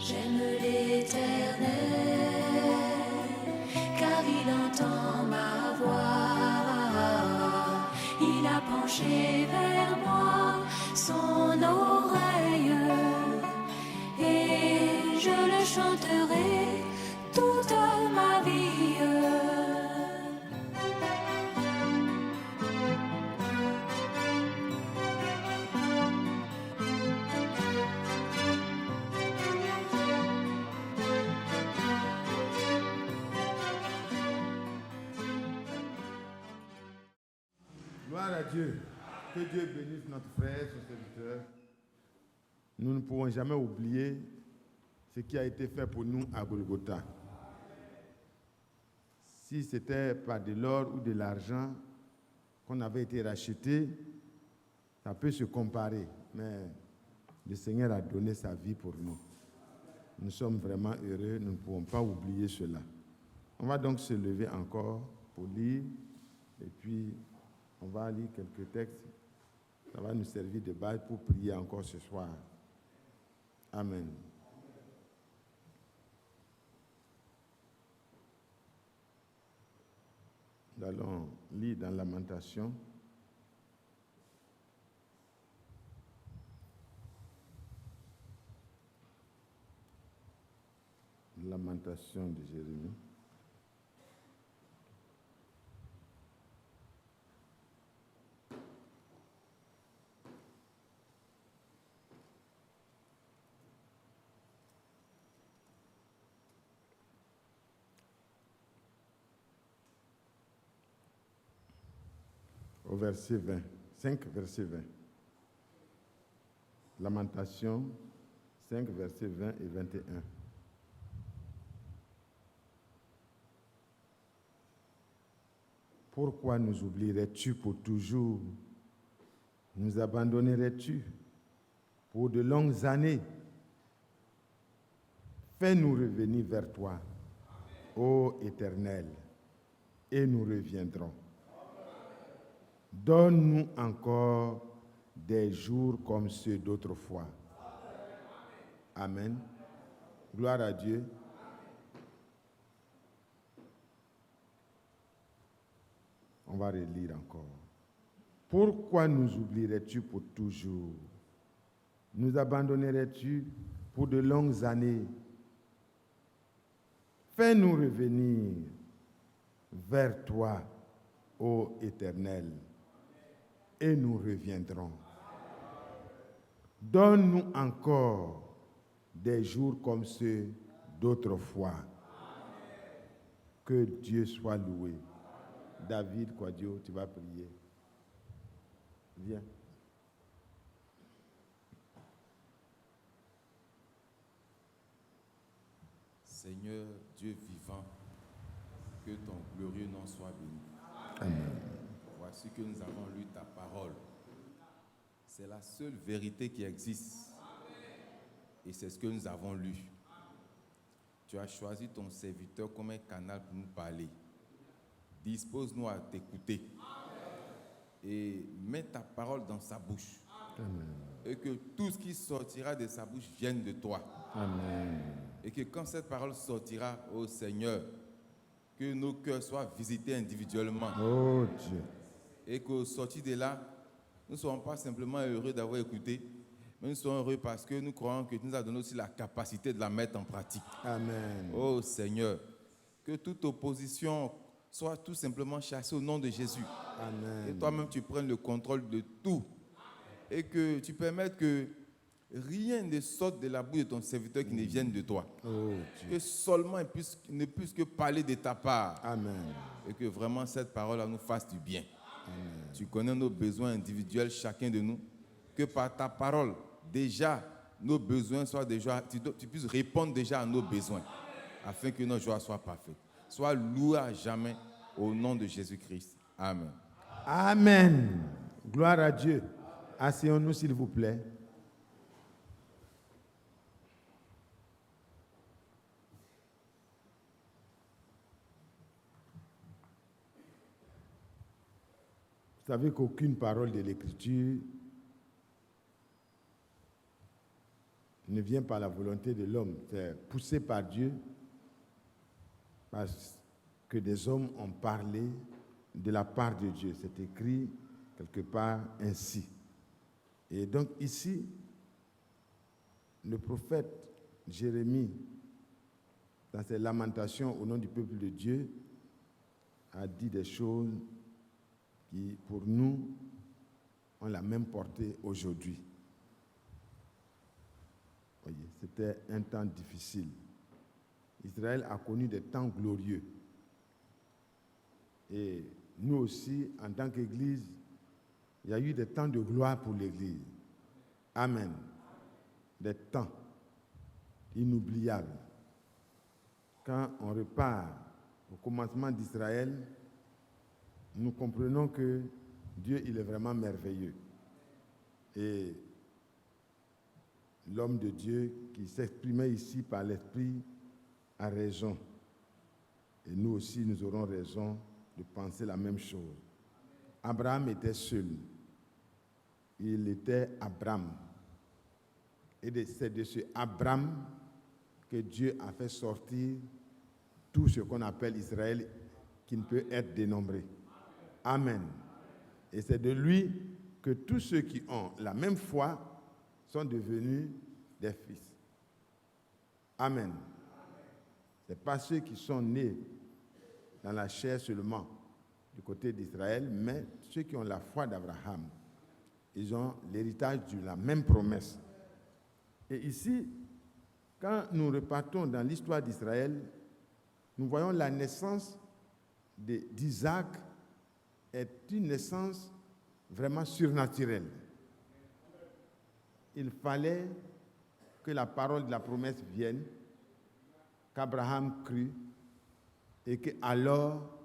J'aime l'Éternel, car il entend ma voix. Il a penché vers moi son oreille, et je le chanterai toute ma vie. Gloire à Dieu. Que Dieu bénisse notre frère, son serviteur. Nous ne pouvons jamais oublier ce qui a été fait pour nous à Golgotha. Si c'était pas de l'or ou de l'argent qu'on avait été racheté, ça peut se comparer. Mais le Seigneur a donné sa vie pour nous. Nous sommes vraiment heureux, nous ne pouvons pas oublier cela. On va donc se lever encore pour lire et puis on va lire quelques textes. Ça va nous servir de base pour prier encore ce soir. Amen. Nous allons lire dans Lamentation. Lamentation de Jérémie. Au verset 20, 5 verset 20. Lamentation 5 versets 20 et 21. Pourquoi nous oublierais-tu pour toujours? Nous abandonnerais-tu pour de longues années? Fais-nous revenir vers toi, ô Éternel, et nous reviendrons. Donne-nous encore des jours comme ceux d'autrefois. Amen. Gloire à Dieu. On va relire encore. Pourquoi nous oublierais-tu pour toujours? Nous abandonnerais-tu pour de longues années? Fais-nous revenir vers toi, ô Éternel, et nous reviendrons. Donne-nous encore des jours comme ceux d'autrefois. Que Dieu soit loué. David Quadio, tu vas prier. Viens. Seigneur Dieu vivant, que ton glorieux nom soit béni. Amen. Voici que nous avons lu ta parole. C'est la seule vérité qui existe. Et c'est ce que nous avons lu. Tu as choisi ton serviteur comme un canal pour nous parler. Dispose-nous à t'écouter. Et mets ta parole dans sa bouche. Amen. Et que tout ce qui sortira de sa bouche vienne de toi. Amen. Et que quand cette parole sortira, ô Seigneur, que nos cœurs soient visités individuellement. Oh Dieu. Et qu'au sortir de là, nous ne soyons pas simplement heureux d'avoir écouté, mais nous soyons heureux parce que nous croyons que tu nous as donné aussi la capacité de la mettre en pratique. Amen. Oh Seigneur, que toute opposition soit tout simplement chassée au nom de Jésus. Amen. Et toi-même, tu prennes le contrôle de tout. Et que tu permettes que rien ne sorte de la bouche de ton serviteur qui ne vienne de toi. Oh Que Dieu. seulement il ne puisse que parler de ta part. Amen. Et que vraiment cette parole nous fasse du bien. Amen. Tu connais nos besoins individuels, chacun de nous. Que par ta parole, déjà, nos besoins soient déjà, tu puisses répondre déjà à nos besoins, afin que notre joie soit parfaite. Sois loué à jamais au nom de Jésus-Christ. Amen. Amen. Gloire à Dieu. Asseyons-nous, s'il vous plaît. Vous savez qu'aucune parole de l'Écriture ne vient par la volonté de l'homme, c'est poussé par Dieu, parce que des hommes ont parlé de la part de Dieu. C'est écrit quelque part ainsi. Et donc ici, le prophète Jérémie, dans ses lamentations au nom du peuple de Dieu, a dit des choses qui, pour nous, ont la même portée aujourd'hui. Voyez, c'était un temps difficile. Israël a connu des temps glorieux. Et nous aussi, en tant qu'Église, il y a eu des temps de gloire pour l'Église. Amen. Des temps inoubliables. Quand on repart au commencement d'Israël, nous comprenons que Dieu, il est vraiment merveilleux. Et l'homme de Dieu qui s'exprimait ici par l'Esprit a raison. Et nous aussi, nous aurons raison de penser la même chose. Abraham était seul. Il était Abram. Et c'est de ce Abram que Dieu a fait sortir tout ce qu'on appelle Israël, qui ne peut être dénombré. Amen. Et c'est de lui que tous ceux qui ont la même foi sont devenus des fils. Amen. Ce n'est pas ceux qui sont nés dans la chair seulement du côté d'Israël, mais ceux qui ont la foi d'Abraham. Ils ont l'héritage de la même promesse. Et ici, quand nous repartons dans l'histoire d'Israël, nous voyons la naissance d'Isaac est une naissance vraiment surnaturelle. Il fallait que la parole de la promesse vienne, qu'Abraham crut, et qu'alors,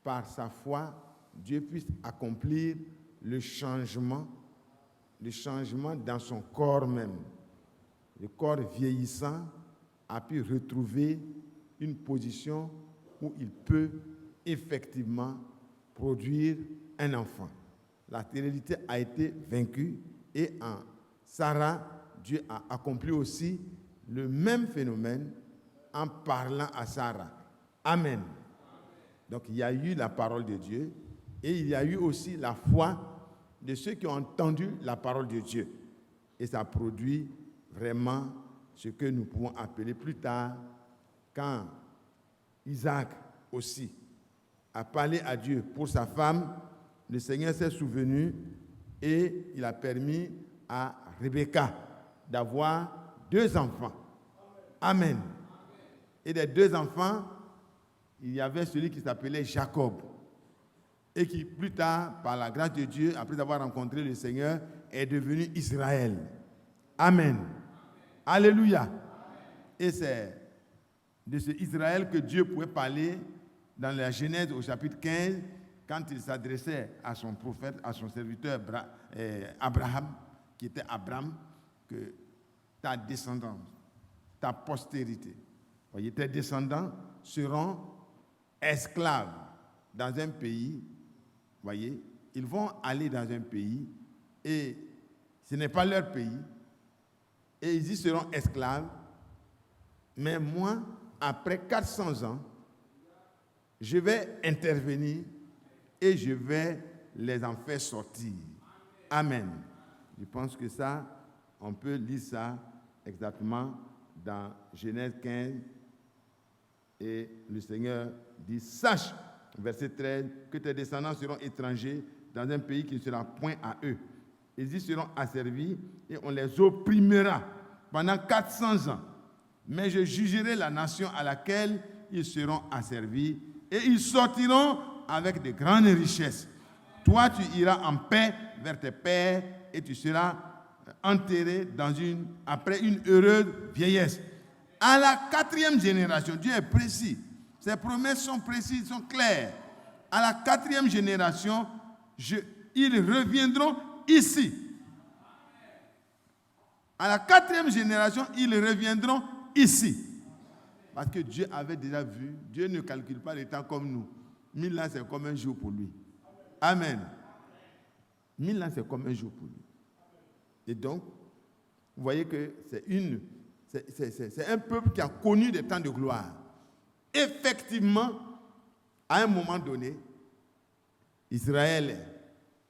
par sa foi, Dieu puisse accomplir le changement dans son corps même. Le corps vieillissant a pu retrouver une position où il peut effectivement produire un enfant. La stérilité a été vaincue et en Sarah, Dieu a accompli aussi le même phénomène en parlant à Sarah. Amen. Donc il y a eu la parole de Dieu et il y a eu aussi la foi de ceux qui ont entendu la parole de Dieu. Et ça produit vraiment ce que nous pouvons appeler plus tard, quand Isaac aussi a parlé à Dieu pour sa femme, le Seigneur s'est souvenu et il a permis à Rebecca d'avoir 2 enfants. Amen. Et des 2 enfants, il y avait celui qui s'appelait Jacob et qui plus tard, par la grâce de Dieu, après avoir rencontré le Seigneur, est devenu Israël. Amen. Alléluia. Et c'est de ce Israël que Dieu pouvait parler dans la Genèse au chapitre 15, quand il s'adressait à son prophète, à son serviteur Abraham, qui était Abram, que ta descendance, ta postérité, voyez, tes descendants seront esclaves dans un pays, voyez, ils vont aller dans un pays et ce n'est pas leur pays et ils y seront esclaves, mais moi, après 400 ans, je vais intervenir et je vais les en faire sortir. Amen. Je pense que ça, on peut lire ça exactement dans Genèse 15. Et le Seigneur dit, sache, verset 13, que tes descendants seront étrangers dans un pays qui ne sera point à eux. Ils y seront asservis et on les opprimera pendant 400 ans. Mais je jugerai la nation à laquelle ils seront asservis et ils sortiront avec de grandes richesses. Toi, tu iras en paix vers tes pères et tu seras enterré après une heureuse vieillesse. À la 4e génération, Dieu est précis. Ses promesses sont précises, sont claires. À la 4e génération, ils reviendront ici. À la 4e génération, ils reviendront ici. Parce que Dieu avait déjà vu, Dieu ne calcule pas le temps comme nous. 1000 ans, c'est comme un jour pour lui. Amen. 1000 ans, c'est comme un jour pour lui. Et donc, vous voyez que c'est un peuple qui a connu des temps de gloire. Effectivement, à un moment donné, Israël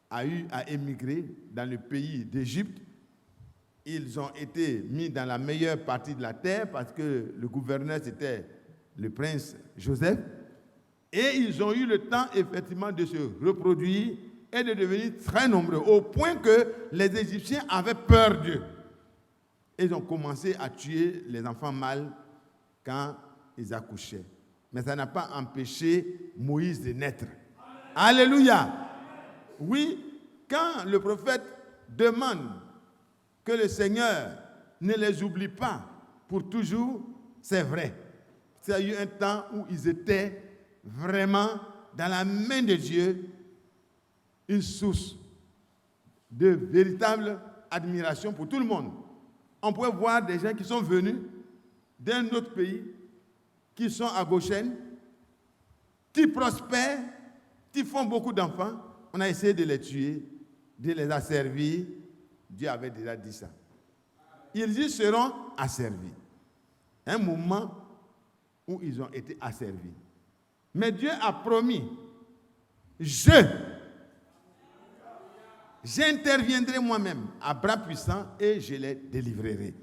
a eu à émigrer dans le pays d'Égypte. Ils ont été mis dans la meilleure partie de la terre parce que le gouverneur, c'était le prince Joseph. Et ils ont eu le temps, effectivement, de se reproduire et de devenir très nombreux, au point que les Égyptiens avaient peur d'eux. Ils ont commencé à tuer les enfants mâles quand ils accouchaient. Mais ça n'a pas empêché Moïse de naître. Alléluia! Oui, quand le prophète demande que le Seigneur ne les oublie pas pour toujours, c'est vrai. Il y a eu un temps où ils étaient vraiment dans la main de Dieu, une source de véritable admiration pour tout le monde. On pouvait voir des gens qui sont venus d'un autre pays, qui sont à Goshen, qui prospèrent, qui font beaucoup d'enfants. On a essayé de les tuer, de les asservir. Dieu avait déjà dit ça. Ils y seront asservis. Un moment où ils ont été asservis. Mais Dieu a promis, j'interviendrai moi-même à bras puissants et je les délivrerai.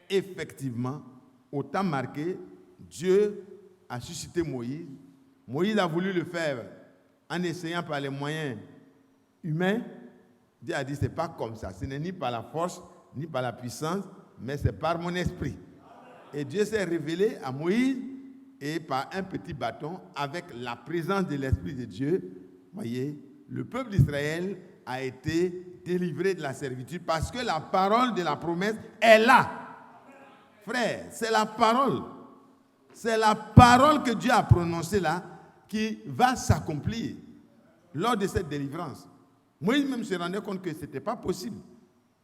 Effectivement, au temps marqué, Dieu a suscité Moïse. Moïse a voulu le faire en essayant par les moyens humains. Dieu a dit, ce n'est pas comme ça. Ce n'est ni par la force, ni par la puissance, mais c'est par mon esprit. Et Dieu s'est révélé à Moïse et par un petit bâton, avec la présence de l'Esprit de Dieu, voyez, le peuple d'Israël a été délivré de la servitude parce que la parole de la promesse est là. Frère, c'est la parole. C'est la parole que Dieu a prononcée là qui va s'accomplir lors de cette délivrance. Moïse même se rendait compte que ce n'était pas possible.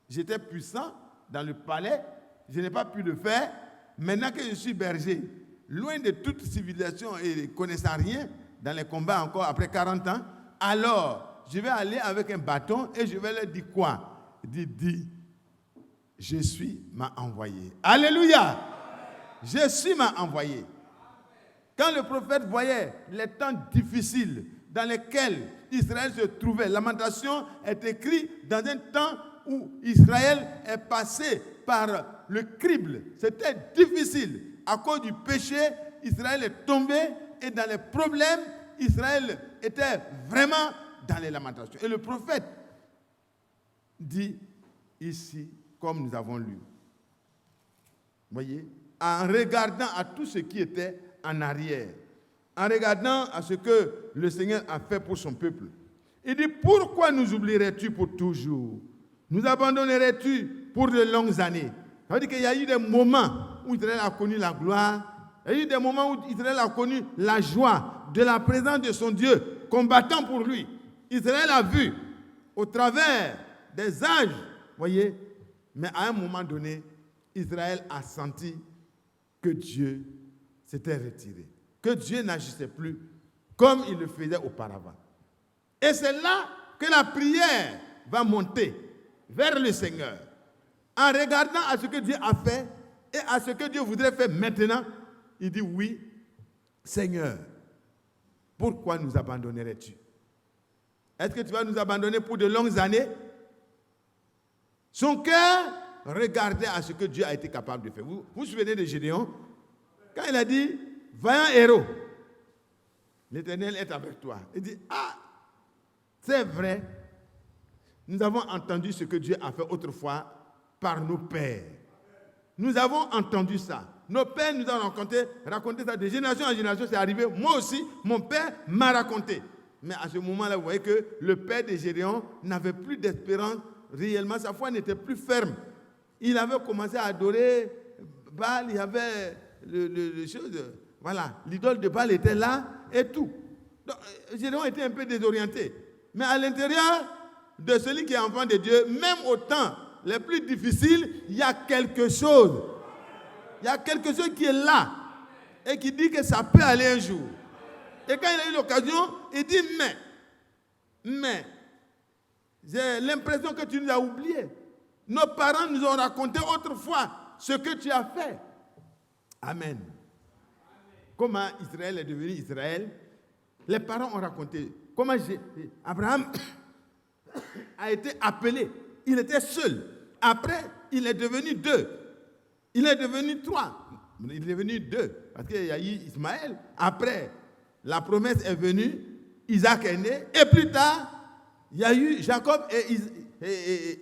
J'étais puissant dans le palais, je n'ai pas pu le faire. Maintenant que je suis berger, loin de toute civilisation et ne connaissant rien dans les combats encore après 40 ans, alors je vais aller avec un bâton et je vais leur dire quoi? Dis, je suis m'a envoyé. Alléluia! Je suis m'a envoyé. Quand le prophète voyait les temps difficiles dans lesquels Israël se trouvait, Lamentation est écrit dans un temps où Israël est passé par le crible. C'était difficile. À cause du péché, Israël est tombé et dans les problèmes, Israël était vraiment dans les lamentations. Et le prophète dit ici, comme nous avons lu, voyez, en regardant à tout ce qui était en arrière, en regardant à ce que le Seigneur a fait pour son peuple, il dit, pourquoi nous oublierais-tu pour toujours? Nous abandonnerais-tu pour de longues années? Ça veut dire qu'il y a eu des moments où Israël a connu la gloire, il y a eu des moments où Israël a connu la joie de la présence de son Dieu, combattant pour lui. Israël a vu au travers des âges, voyez, mais à un moment donné, Israël a senti que Dieu s'était retiré, que Dieu n'agissait plus comme il le faisait auparavant. Et c'est là que la prière va monter vers le Seigneur. En regardant à ce que Dieu a fait et à ce que Dieu voudrait faire maintenant, il dit oui, Seigneur, pourquoi nous abandonnerais-tu? Est-ce que tu vas nous abandonner pour de longues années? Son cœur regardait à ce que Dieu a été capable de faire. Vous vous souvenez de Gédéon? Quand il a dit, vaillant héros, l'Éternel est avec toi. Il dit, c'est vrai, nous avons entendu ce que Dieu a fait autrefois par nos pères. Nous avons entendu ça. Nos pères nous ont raconté ça de génération en génération. C'est arrivé. Moi aussi, mon père m'a raconté. Mais à ce moment-là, vous voyez que le père de Gédéon n'avait plus d'espérance réellement. Sa foi n'était plus ferme. Il avait commencé à adorer Baal. Il y avait l'idole de Baal était là et tout. Donc, Gédéon était un peu désorienté. Mais à l'intérieur de celui qui est enfant de Dieu, même au temps les plus difficiles, il y a quelque chose. Il y a quelque chose qui est là et qui dit que ça peut aller un jour. Et quand il a eu l'occasion, il dit, mais, j'ai l'impression que tu nous as oubliés. Nos parents nous ont raconté autrefois ce que tu as fait. Amen. Comment Israël est devenu Israël. Les parents ont raconté comment Abraham a été appelé. Il était seul. Après, il est devenu 2. Il est devenu 3. Il est devenu 2. Parce qu'il y a eu Ismaël. Après, la promesse est venue. Isaac est né. Et plus tard, il y a eu Jacob et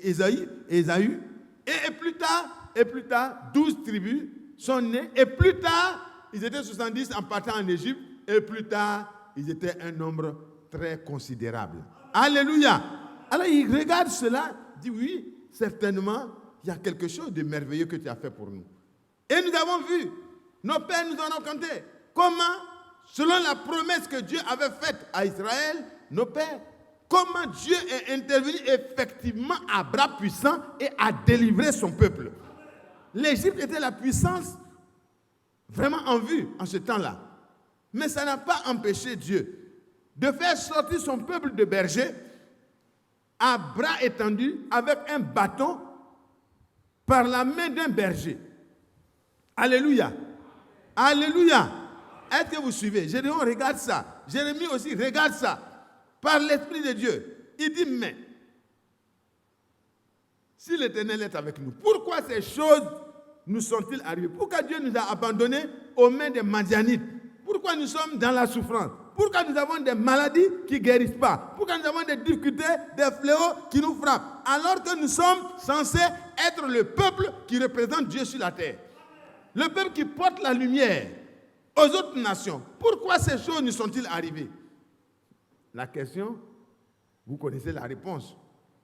Ésaü. Et plus tard, 12 tribus sont nées. Et plus tard, ils étaient 70 en partant en Égypte. Et plus tard, ils étaient un nombre très considérable. Alléluia. Alors, il regarde cela, dit oui, certainement, il y a quelque chose de merveilleux que tu as fait pour nous. Et nous avons vu, nos pères nous en ont raconté, comment, selon la promesse que Dieu avait faite à Israël, nos pères, comment Dieu est intervenu effectivement à bras puissants et a délivré son peuple. L'Égypte était la puissance vraiment en vue en ce temps-là. Mais ça n'a pas empêché Dieu de faire sortir son peuple de bergers à bras étendus avec un bâton par la main d'un berger. Alléluia. Alléluia. Est-ce que vous suivez? Jérémie regarde ça. Jérémie aussi regarde ça. Par l'Esprit de Dieu. Il dit, mais si l'Éternel est avec nous, pourquoi ces choses nous sont-ils arrivées? Pourquoi Dieu nous a abandonnés aux mains des Madianites? Pourquoi nous sommes dans la souffrance? Pourquoi nous avons des maladies qui ne guérissent pas? Pourquoi nous avons des difficultés, des fléaux qui nous frappent? Alors que nous sommes censés être le peuple qui représente Dieu sur la terre. Le peuple qui porte la lumière aux autres nations. Pourquoi ces choses nous sont-ils arrivées? La question, vous connaissez la réponse.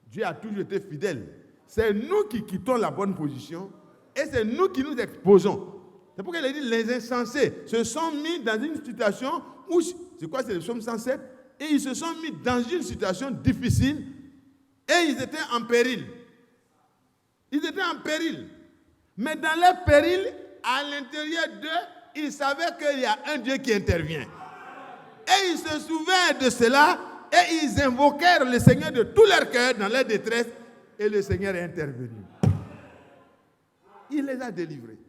Dieu a toujours été fidèle. C'est nous qui quittons la bonne position et c'est nous qui nous exposons. C'est pourquoi il a dit les insensés se sont mis dans une situation où, c'est quoi, c'est le psaume 107, et ils se sont mis dans une situation difficile et ils étaient en péril. Ils étaient en péril. Mais dans leur péril, à l'intérieur d'eux, ils savaient qu'il y a un Dieu qui intervient. Et ils se souvenaient de cela et ils invoquèrent le Seigneur de tout leur cœur dans leur détresse et le Seigneur est intervenu. Il les a délivrés.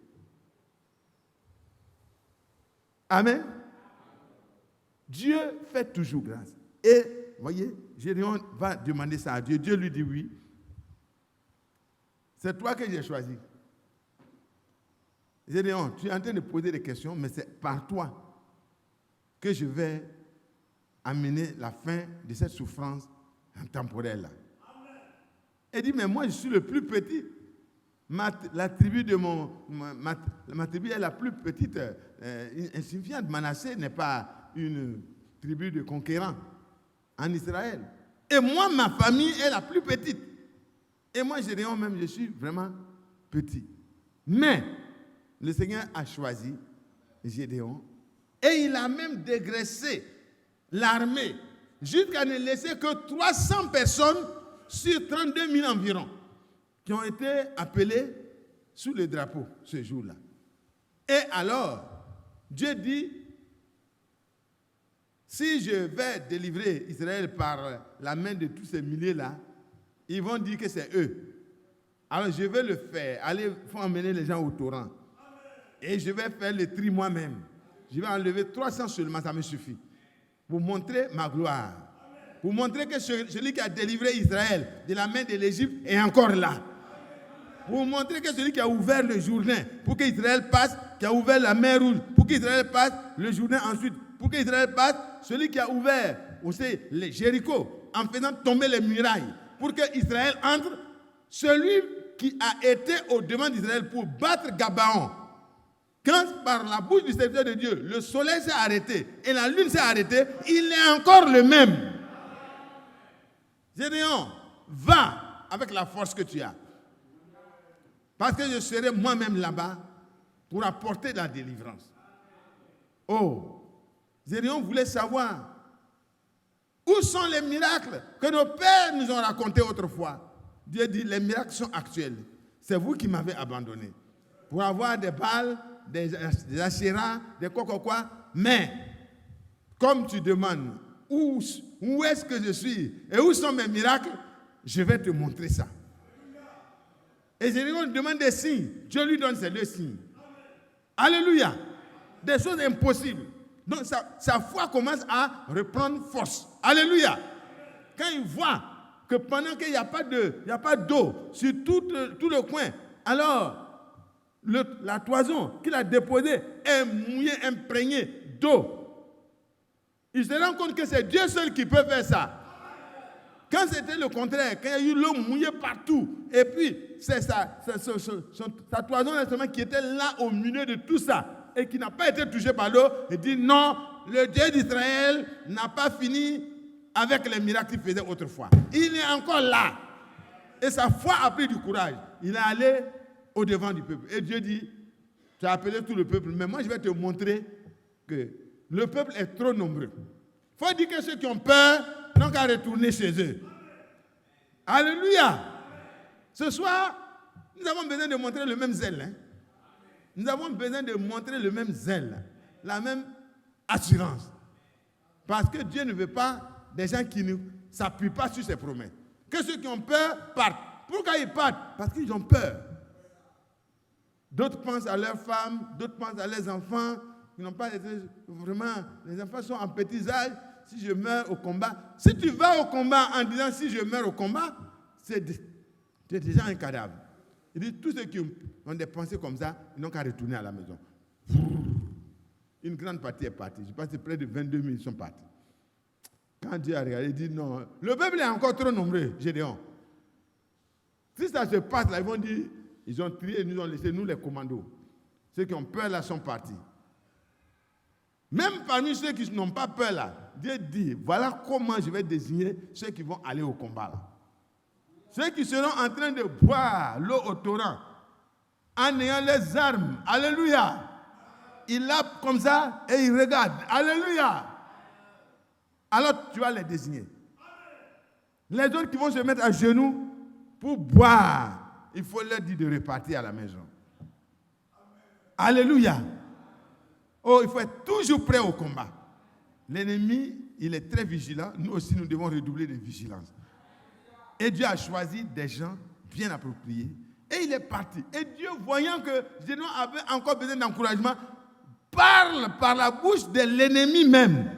Amen. Dieu fait toujours grâce. Et, voyez, Gédéon va demander ça à Dieu. Dieu lui dit oui. C'est toi que j'ai choisi. Gédéon, tu es en train de poser des questions, mais c'est par toi que je vais amener la fin de cette souffrance temporelle-là. Il dit, mais moi, je suis le plus petit. La tribu de ma tribu est la plus petite, insignifiante. Manassé n'est pas une tribu de conquérants en Israël. Et moi, ma famille est la plus petite. Et moi, Gédéon même, je suis vraiment petit. Mais le Seigneur a choisi Gédéon et il a même dégraissé l'armée jusqu'à ne laisser que 300 personnes sur 32 000 environ qui ont été appelés sous le drapeau ce jour-là. Et alors, Dieu dit, si je vais délivrer Israël par la main de tous ces milliers-là, ils vont dire que c'est eux. Alors je vais le faire. Allez, il faut emmener les gens au torrent. Et je vais faire le tri moi-même. Je vais enlever 300 seulement, ça me suffit. Pour montrer ma gloire. Pour montrer que celui qui a délivré Israël de la main de l'Égypte est encore là. Pour montrer que celui qui a ouvert le Jourdain, pour qu'Israël passe, qui a ouvert la mer Rouge, pour qu'Israël passe, le Jourdain ensuite, pour qu'Israël passe, celui qui a ouvert, aussi, les Jéricho, en faisant tomber les murailles, pour qu'Israël entre, celui qui a été au-devant d'Israël pour battre Gabaon. Quand par la bouche du serviteur de Dieu, le soleil s'est arrêté et la lune s'est arrêtée, il est encore le même. Gédéon, va avec la force que tu as. Parce que je serai moi-même là-bas pour apporter la délivrance. Oh, Gédéon voulait savoir où sont les miracles que nos pères nous ont racontés autrefois. Dieu dit, les miracles sont actuels. C'est vous qui m'avez abandonné. Pour avoir des balles, des achéras, des quoi. Mais, comme tu demandes, où est-ce que je suis et où sont mes miracles, je vais te montrer ça. Et Gédéon demande des signes. Dieu lui donne ces 2 signes. Alléluia. Des choses impossibles. Donc sa foi commence à reprendre force. Alléluia. Quand il voit que pendant qu'il n'y a pas d'eau sur tout le coin, alors la toison qu'il a déposée est mouillée, imprégnée d'eau. Il se rend compte que c'est Dieu seul qui peut faire ça. Quand c'était le contraire, quand il y a eu l'eau mouillée partout, et puis c'est sa toison justement qui était là au milieu de tout ça, et qui n'a pas été touché par l'eau, il dit non, le Dieu d'Israël n'a pas fini avec les miracles qu'il faisait autrefois. Il est encore là. Et sa foi a pris du courage. Il est allé au-devant du peuple. Et Dieu dit, tu as appelé tout le peuple, mais moi je vais te montrer que le peuple est trop nombreux. Il faut dire que ceux qui ont peur n'ont qu'à retourner chez eux. Alléluia. Ce soir, nous avons besoin de montrer le même zèle. Hein? Nous avons besoin de montrer le même zèle, la même assurance. Parce que Dieu ne veut pas des gens qui ne s'appuient pas sur ses promesses. Que ceux qui ont peur partent. Pourquoi ils partent? Parce qu'ils ont peur. D'autres pensent à leurs femmes, d'autres pensent à leurs enfants. Ils n'ont pas été vraiment. Les enfants sont en petit âge. Si je meurs au combat. Si tu vas au combat en disant si je meurs au combat, c'est déjà un cadavre. Il dit tous ceux qui ont des pensées comme ça, ils n'ont qu'à retourner à la maison. Une grande partie est partie. Je pense que près de 22 000 sont partis. Quand Dieu a regardé, il dit non, le peuple est encore trop nombreux, Gédéon. Si ça se passe là, ils vont dire, ils ont trié et nous ont laissé, nous les commandos. Ceux qui ont peur là sont partis. Même parmi ceux qui n'ont pas peur là, Dieu dit, voilà comment je vais désigner ceux qui vont aller au combat là. Ceux qui seront en train de boire l'eau au torrent, en ayant les armes. Alléluia. Il l'a comme ça et il regarde. Alléluia. Alors tu vas les désigner. Les autres qui vont se mettre à genoux pour boire, il faut leur dire de repartir à la maison. Alléluia. Oh, il faut être toujours prêt au combat. L'ennemi, il est très vigilant. Nous aussi, nous devons redoubler de vigilance. Et Dieu a choisi des gens bien appropriés. Et il est parti. Et Dieu, voyant que Gédéon avait encore besoin d'encouragement, parle par la bouche de l'ennemi même.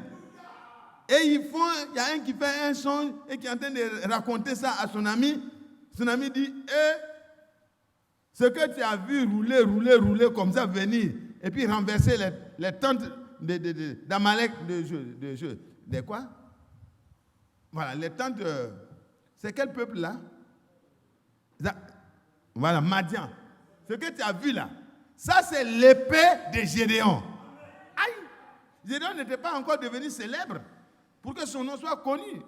Et il y a un qui fait un songe et qui est en train de raconter ça à son ami. Son ami dit, ce que tu as vu rouler comme ça venir, et puis renverser les tentes d'Amalek, de quoi? Voilà, les tentes, c'est quel peuple là? Voilà, Madian. Ce que tu as vu là, ça c'est l'épée de Gédéon. Aïe! Gédéon n'était pas encore devenu célèbre pour que son nom soit connu.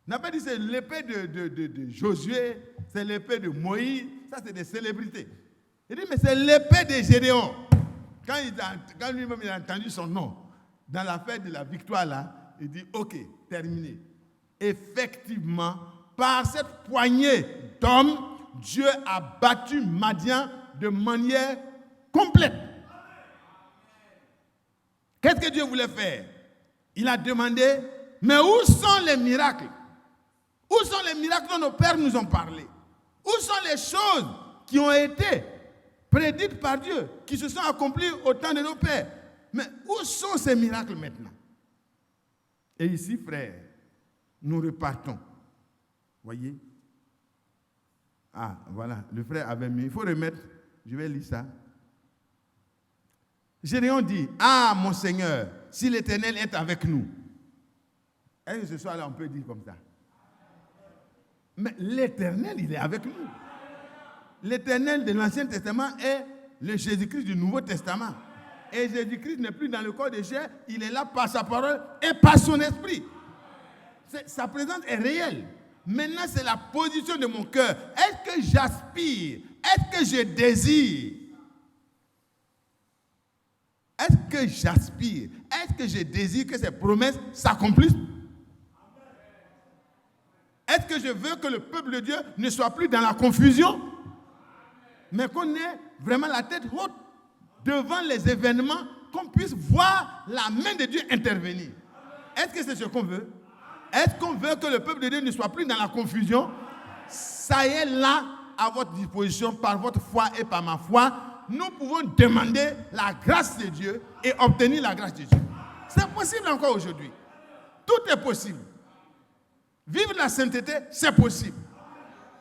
On n'a pas dit c'est l'épée de Josué, c'est l'épée de Moïse, ça c'est des célébrités. Il dit mais c'est l'épée de Gédéon. Quand lui-même il a entendu son nom, dans la fête de la victoire là, il dit ok, terminé. Effectivement, par cette poignée d'hommes, Dieu a battu Madian de manière complète. Qu'est-ce que Dieu voulait faire? Il a demandé, mais où sont les miracles? Où sont les miracles dont nos pères nous ont parlé? Où sont les choses qui ont été prédites par Dieu, qui se sont accomplies au temps de nos pères? Mais où sont ces miracles maintenant? Et ici, frère, nous repartons. Voyez? Ah, voilà, le frère avait mis. Il faut remettre, je vais lire ça. Gédéon dit, ah, mon Seigneur, si l'Éternel est avec nous. Est-ce que ce soir-là, on peut dire comme ça? Mais l'Éternel, il est avec nous. L'Éternel de l'Ancien Testament est le Jésus-Christ du Nouveau Testament. Et Jésus-Christ n'est plus dans le corps de chair, il est là par sa parole et par son esprit. Sa présence est réelle. Maintenant, c'est la position de mon cœur. Est-ce que j'aspire? Est-ce que je désire? Est-ce que j'aspire? Est-ce que je désire que ces promesses s'accomplissent? Est-ce que je veux que le peuple de Dieu ne soit plus dans la confusion, mais qu'on ait vraiment la tête haute devant les événements, qu'on puisse voir la main de Dieu intervenir? Est-ce que c'est ce qu'on veut? Est-ce qu'on veut que le peuple de Dieu ne soit plus dans la confusion? Ça y est là, à votre disposition par votre foi et par ma foi, nous pouvons demander la grâce de Dieu et obtenir la grâce de Dieu. C'est possible encore aujourd'hui. Tout est possible. Vivre la sainteté, c'est possible.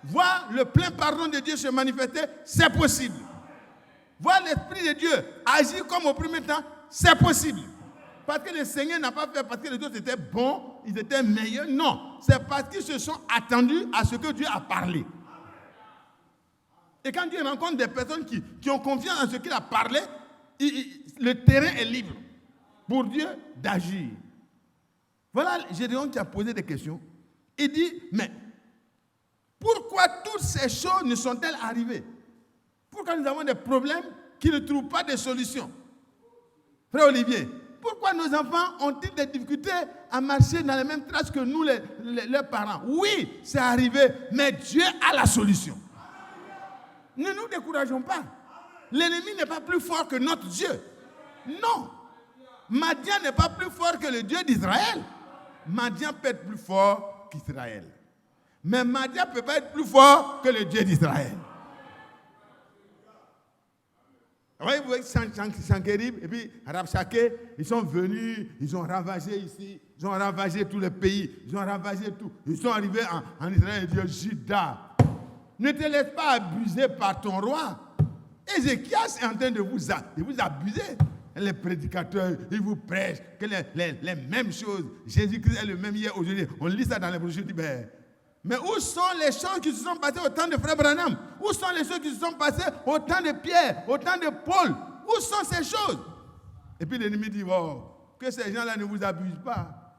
Voir le plein pardon de Dieu se manifester, c'est possible. Voir l'Esprit de Dieu agir comme au premier temps, c'est possible. Parce que le Seigneur n'a pas fait parce que les autres étaient bons, ils étaient meilleurs. Non, c'est parce qu'ils se sont attendus à ce que Dieu a parlé. Et quand Dieu rencontre des personnes qui ont confiance en ce qu'il a parlé, le terrain est libre pour Dieu d'agir. Voilà Gédéon qui a posé des questions. Il dit, mais pourquoi toutes ces choses ne sont-elles arrivées? Pourquoi nous avons des problèmes qui ne trouvent pas de solution? Frère Olivier, pourquoi nos enfants ont-ils des difficultés à marcher dans les mêmes traces que nous, leurs parents? Oui, c'est arrivé, mais Dieu a la solution. Ne nous décourageons pas. L'ennemi n'est pas plus fort que notre Dieu. Non. Madian n'est pas plus fort que le Dieu d'Israël. Madian peut être plus fort qu'Israël. Mais Madian ne peut pas être plus fort que le Dieu d'Israël. Vous voyez, Sankerib et puis Rabshakeh, ils sont venus, ils ont ravagé ici, ils ont ravagé tout le pays, ils ont ravagé tout. Ils sont arrivés en Israël et disent, Judas, ne te laisse pas abuser par ton roi. Ézéchias est en train de vous abuser. Les prédicateurs, ils vous prêchent que les mêmes choses. Jésus-Christ est le même hier, aujourd'hui. On lit ça dans les brochures. Mais où sont les choses qui se sont passées au temps de Frère Branham? Où sont les choses qui se sont passées au temps de Pierre, au temps de Paul? Où sont ces choses? Et puis l'ennemi dit, oh, que ces gens-là ne vous abusent pas.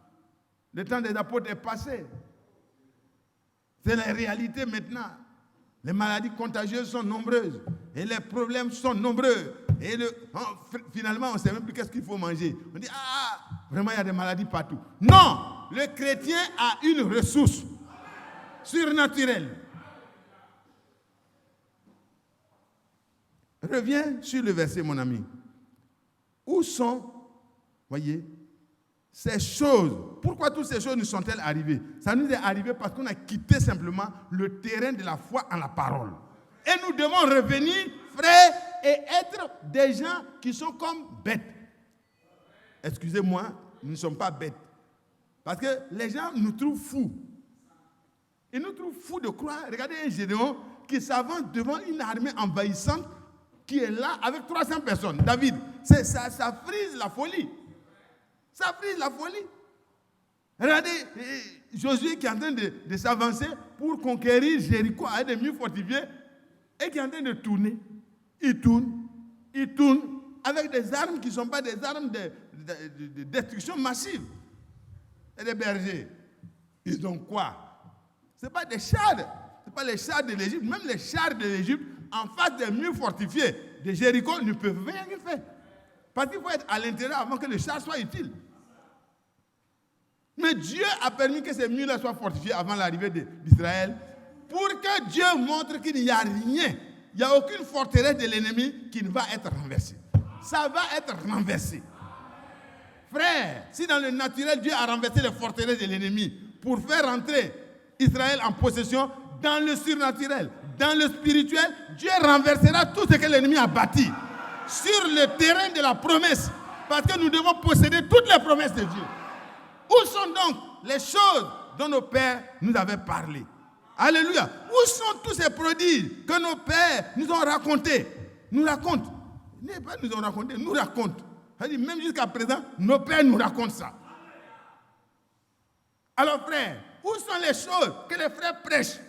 Le temps des apôtres est passé. C'est la réalité maintenant. Les maladies contagieuses sont nombreuses. Et les problèmes sont nombreux. Et finalement, on ne sait même plus qu'est-ce qu'il faut manger. On dit, vraiment, il y a des maladies partout. Non, le chrétien a une ressource surnaturelle. Reviens sur le verset, mon ami. Où sont, voyez, ces choses? Pourquoi toutes ces choses nous sont-elles arrivées? Ça nous est arrivé parce qu'on a quitté simplement le terrain de la foi en la parole. Et nous devons revenir, frères, et être des gens qui sont comme bêtes. Excusez-moi, nous ne sommes pas bêtes. Parce que les gens nous trouvent fous. Ils nous trouvent fous de croire. Regardez un Gédéon qui s'avance devant une armée envahissante qui est là avec 300 personnes. David, ça frise la folie. Ça frise la folie. Regardez Josué qui est en train de s'avancer pour conquérir Jéricho avec des murs fortifiés et qui est en train de tourner. Il tourne avec des armes qui ne sont pas des armes de destruction massive. Et les bergers, ils ont quoi? Ce n'est pas des chars, ce n'est pas les chars de l'Égypte. Même les chars de l'Égypte, en face des murs fortifiés de Jéricho, ne peuvent rien faire. Parce qu'il faut être à l'intérieur avant que le char soit utile. Mais Dieu a permis que ces murs-là soient fortifiés avant l'arrivée d'Israël pour que Dieu montre qu'il n'y a rien. Il n'y a aucune forteresse de l'ennemi qui ne va être renversée. Ça va être renversé. Frère, si dans le naturel, Dieu a renversé les forteresses de l'ennemi pour faire rentrer Israël en possession, dans le surnaturel, dans le spirituel, Dieu renversera tout ce que l'ennemi a bâti sur le terrain de la promesse. Parce que nous devons posséder toutes les promesses de Dieu. Où sont donc les choses dont nos pères nous avaient parlé? Alléluia. Où sont tous ces prodiges que nos pères nous ont racontés? Nous racontent. n'est pas nous ont raconté, nous raconte. C'est-à-dire, même jusqu'à présent, nos pères nous racontent ça. Alors frères, où sont les choses que les frères prêchent?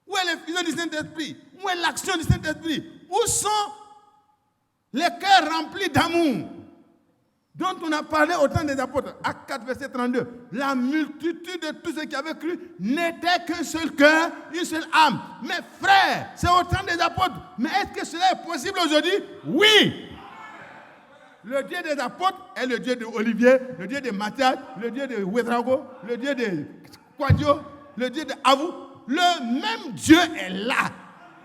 Où est l'effusion du Saint-Esprit? Où est l'action du Saint-Esprit? Où sont les cœurs remplis d'amour dont on a parlé au temps des apôtres? Actes 4, verset 32. La multitude de tous ceux qui avaient cru n'était qu'un seul cœur, une seule âme. Mais frères, c'est au temps des apôtres. Mais est-ce que cela est possible aujourd'hui? Oui. Le Dieu des apôtres est le Dieu de Olivier, le Dieu de Mathias, le Dieu de Ouedraogo, le Dieu de Kwadio, le Dieu de Avou. Le même Dieu est là.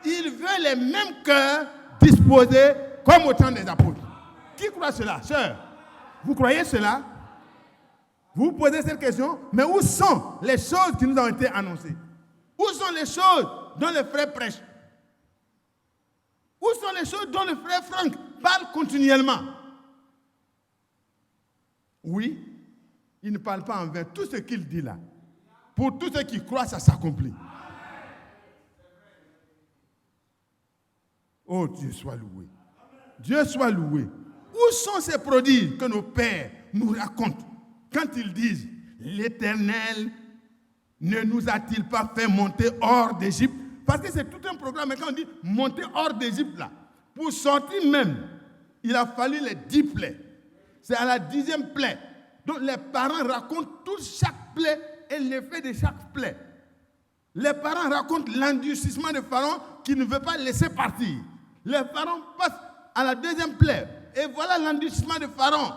Il veut les mêmes cœurs disposés comme au temps des apôtres. Qui croit cela, sœur? Vous croyez cela? Vous vous posez cette question, mais où sont les choses qui nous ont été annoncées? Où sont les choses dont le frère prêche? Où sont les choses dont le frère Franck parle continuellement? Oui, il ne parle pas en vain. Tout ce qu'il dit là, pour tous ceux qui croient, ça s'accomplit. Oh, Dieu soit loué. Dieu soit loué. Où sont ces prodiges que nos pères nous racontent quand ils disent « L'Éternel ne nous a-t-il pas fait monter hors d'Égypte ?» Parce que c'est tout un programme. Mais quand on dit « monter hors d'Égypte » là, pour sortir même, il a fallu les 10 plaies. C'est à la 10e plaie. Donc les parents racontent chaque plaie et l'effet de chaque plaie. Les parents racontent l'endurcissement de Pharaon qui ne veut pas laisser partir. Les parents passent à la 2e plaie. Et voilà l'endurcissement de Pharaon.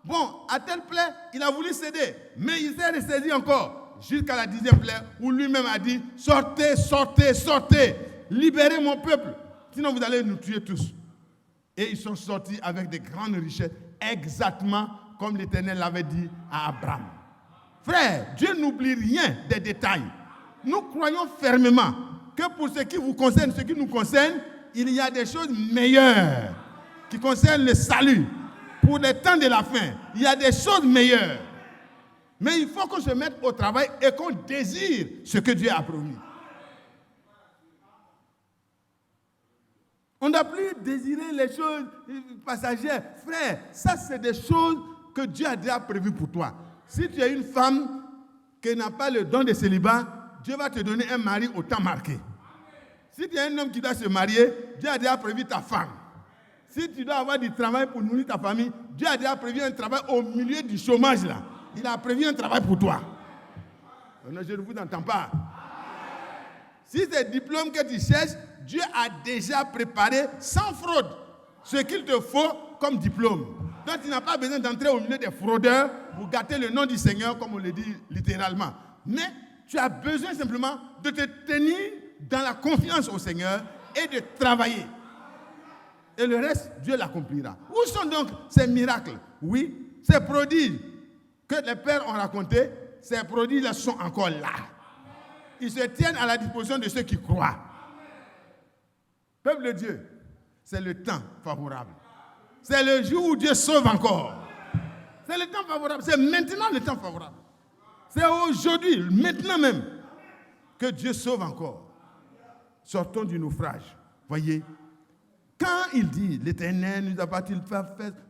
Bon, à telle plaie, il a voulu céder. Mais il s'est ressaisi encore. Jusqu'à la 10e plaie où lui-même a dit « Sortez, sortez, sortez. Libérez mon peuple. Sinon vous allez nous tuer tous. » Et ils sont sortis avec de grandes richesses. Exactement comme l'Éternel l'avait dit à Abraham. Frère, Dieu n'oublie rien des détails. Nous croyons fermement que pour ce qui vous concerne, ce qui nous concerne, il y a des choses meilleures qui concernent le salut. Pour les temps de la fin, il y a des choses meilleures. Mais il faut qu'on se mette au travail et qu'on désire ce que Dieu a promis. On ne doit plus désirer les choses passagères. Frère, ça c'est des choses que Dieu a déjà prévues pour toi. Si tu es une femme qui n'a pas le don de célibat, Dieu va te donner un mari au temps marqué. Si tu es un homme qui doit se marier, Dieu a déjà prévu ta femme. Si tu dois avoir du travail pour nourrir ta famille, Dieu a déjà prévu un travail au milieu du chômage là. Il a prévu un travail pour toi. Non, je ne vous entends pas. Si c'est le diplôme que tu cherches, Dieu a déjà préparé sans fraude ce qu'il te faut comme diplôme. Donc tu n'as pas besoin d'entrer au milieu des fraudeurs pour gâter le nom du Seigneur, comme on le dit littéralement. Mais tu as besoin simplement de te tenir dans la confiance au Seigneur et de travailler. Et le reste, Dieu l'accomplira. Où sont donc ces miracles? Oui, ces prodiges que les pères ont racontés, ces prodiges sont encore là. Ils se tiennent à la disposition de ceux qui croient. Peuple de Dieu, c'est le temps favorable. C'est le jour où Dieu sauve encore. C'est le temps favorable. C'est maintenant le temps favorable. C'est aujourd'hui, maintenant même, que Dieu sauve encore. Sortons du naufrage. Voyez, quand il dit, l'Éternel ne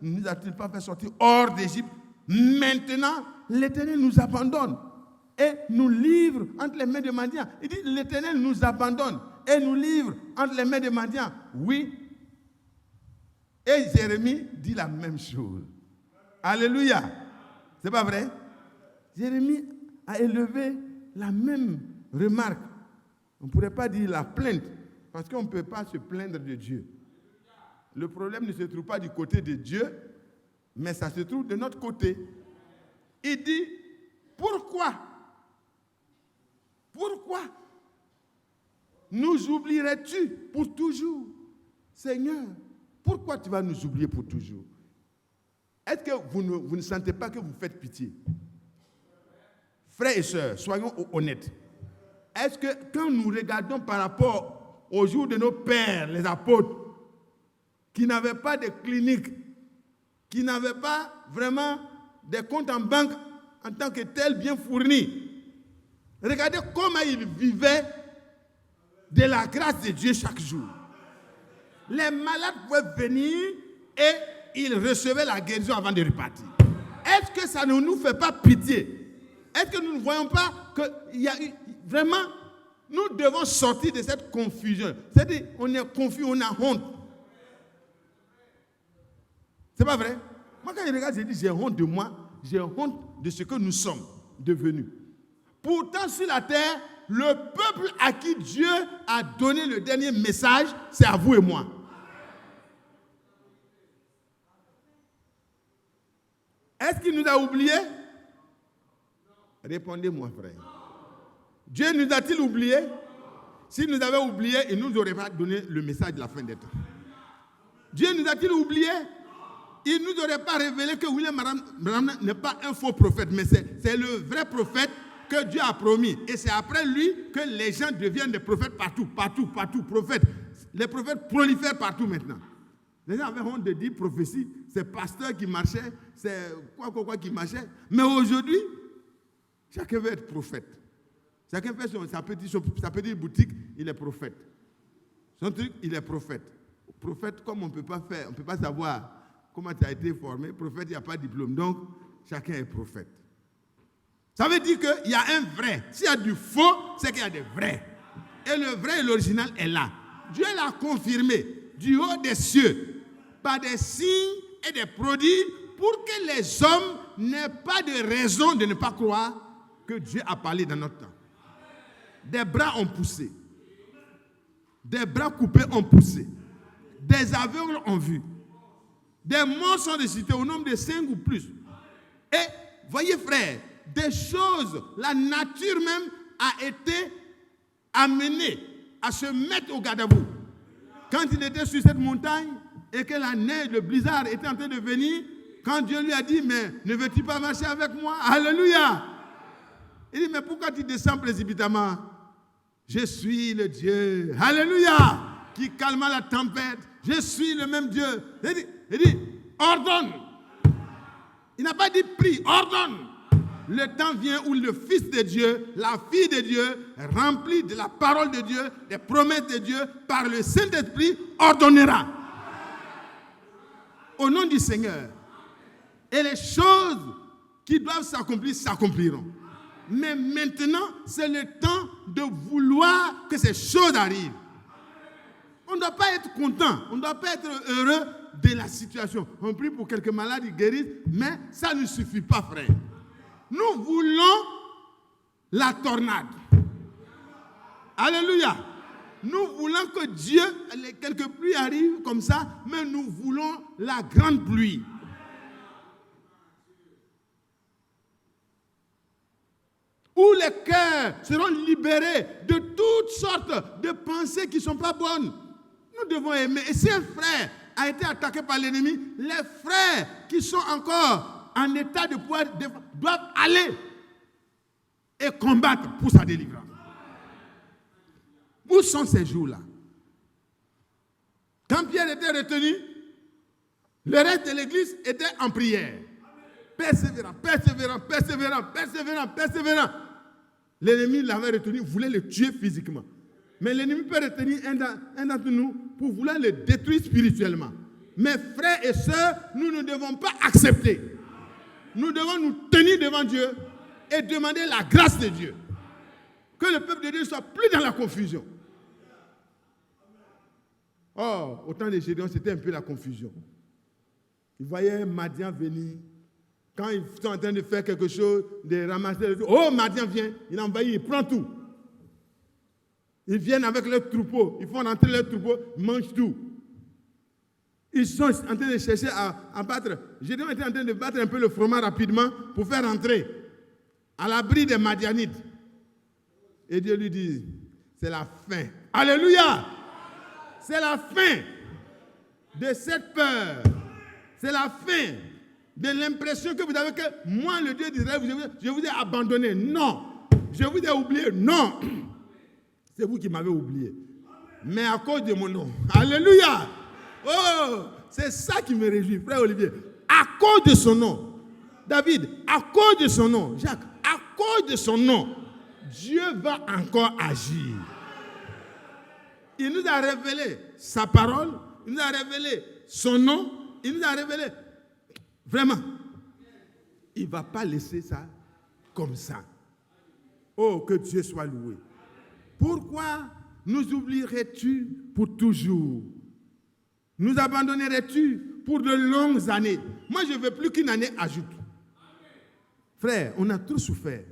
nous a-t-il pas fait sortir hors d'Égypte, maintenant, l'Éternel nous abandonne et nous livre entre les mains de Madian. Il dit, l'Éternel nous abandonne et nous livre entre les mains de Madian. Oui. Et Jérémie dit la même chose. Alléluia. C'est pas vrai? Jérémie a élevé la même remarque. On ne pourrait pas dire la plainte, parce qu'on ne peut pas se plaindre de Dieu. Le problème ne se trouve pas du côté de Dieu, mais ça se trouve de notre côté. Il dit, pourquoi nous oublierais-tu pour toujours? Seigneur, pourquoi tu vas nous oublier pour toujours? Est-ce que vous ne sentez pas que vous faites pitié? Frères et sœurs, soyons honnêtes. Est-ce que quand nous regardons par rapport au jour de nos pères, les apôtres, qui n'avaient pas de clinique, qui n'avaient pas vraiment des comptes en banque en tant que tels bien fournis, regardez comment ils vivaient de la grâce de Dieu chaque jour. Les malades pouvaient venir et ils recevaient la guérison avant de repartir. Est-ce que ça ne nous fait pas pitié? Est-ce que nous ne voyons pas que vraiment, nous devons sortir de cette confusion? C'est-à-dire, on est confus, on a honte. C'est pas vrai? Moi, quand je regarde, je dis, j'ai honte de moi, j'ai honte de ce que nous sommes devenus. Pourtant, sur la terre, le peuple à qui Dieu a donné le dernier message, c'est à vous et moi. Est-ce qu'il nous a oubliés? Répondez-moi, frère. Dieu nous a-t-il oubliés? S'il nous avait oubliés, il ne nous aurait pas donné le message de la fin des temps. Dieu nous a-t-il oubliés? Il ne nous aurait pas révélé que William Branham n'est pas un faux prophète, mais c'est le vrai prophète que Dieu a promis. Et c'est après lui que les gens deviennent des prophètes partout, prophètes. Les prophètes prolifèrent partout maintenant. Les gens avaient honte de dire prophétie, c'est pasteur qui marchait, c'est quoi qui marchait. Mais aujourd'hui, chacun veut être prophète. Chacun fait sa petite boutique, il est prophète. Son truc, il est prophète. Prophète, comme on ne peut pas faire, on ne peut pas savoir comment tu as été formé. Prophète, il n'y a pas de diplôme. Donc, chacun est prophète. Ça veut dire qu'il y a un vrai. S'il y a du faux, c'est qu'il y a des vrais. Et le vrai et l'original est là. Dieu l'a confirmé du haut des cieux par des signes et des prodiges pour que les hommes n'aient pas de raison de ne pas croire que Dieu a parlé dans notre temps. Des bras ont poussé. Des bras coupés ont poussé. Des aveugles ont vu. Des morts sont ressuscités au nombre de 5 ou plus. Et, voyez frère, des choses, la nature même a été amenée à se mettre au garde à vous. Quand il était sur cette montagne et que la neige, le blizzard était en train de venir, quand Dieu lui a dit, mais ne veux-tu pas marcher avec moi? Alléluia! Il dit, mais pourquoi tu descends précipitamment? Je suis le Dieu, alléluia, qui calma la tempête. Je suis le même Dieu. Il dit, ordonne. Il n'a pas dit prie, ordonne. Le temps vient où le Fils de Dieu, la fille de Dieu, remplie de la parole de Dieu, des promesses de Dieu, par le Saint-Esprit, ordonnera. Au nom du Seigneur. Et les choses qui doivent s'accomplir, s'accompliront. Mais maintenant, c'est le temps de vouloir que ces choses arrivent. On ne doit pas être content, on ne doit pas être heureux de la situation. On prie pour quelques malades, ils guérissent, mais ça ne suffit pas, frère. Nous voulons la tornade. Alléluia. Nous voulons que Dieu, quelques pluies arrivent comme ça, mais nous voulons la grande pluie. Où les cœurs seront libérés de toutes sortes de pensées qui ne sont pas bonnes. Nous devons aimer. Et si un frère a été attaqué par l'ennemi, les frères qui sont encore en état de pouvoir doivent aller et combattre pour sa délivrance. Où sont ces jours-là? Quand Pierre était retenu, le reste de l'église était en prière. Persévérant, persévérant, persévérant, persévérant, persévérant. L'ennemi l'avait retenu, voulait le tuer physiquement. Mais l'ennemi peut retenir un d'entre nous pour vouloir le détruire spirituellement. Mes frères et sœurs, nous ne devons pas accepter. Nous devons nous tenir devant Dieu et demander la grâce de Dieu. Que le peuple de Dieu ne soit plus dans la confusion. Oh, au temps de Gédéon, c'était un peu la confusion. Ils voyaient Madian venir. Quand ils sont en train de faire quelque chose, de ramasser, oh, Madian vient, il envahit, il prend tout. Ils viennent avec leur troupeau, ils font rentrer leur troupeau, ils mangent tout. Ils sont en train de chercher à battre. Gédéon était en train de battre un peu le froment rapidement pour faire rentrer à l'abri des Madianites. Et Dieu lui dit, c'est la fin. Alléluia! C'est la fin de cette peur. C'est la fin de l'impression que vous avez que moi, le Dieu d'Israël, je vous ai abandonné. Non. Je vous ai oublié. Non. C'est vous qui m'avez oublié. Mais à cause de mon nom. Alléluia. Oh, c'est ça qui me réjouit, frère Olivier. À cause de son nom. David, à cause de son nom. Jacques, à cause de son nom. Dieu va encore agir. Il nous a révélé sa parole. Il nous a révélé son nom. Il nous a révélé. Vraiment. Il ne va pas laisser ça comme ça. Oh, que Dieu soit loué. Pourquoi nous oublierais-tu pour toujours? Nous abandonnerais-tu pour de longues années? Moi, je ne veux plus qu'une année ajoute. Frère, on a trop souffert.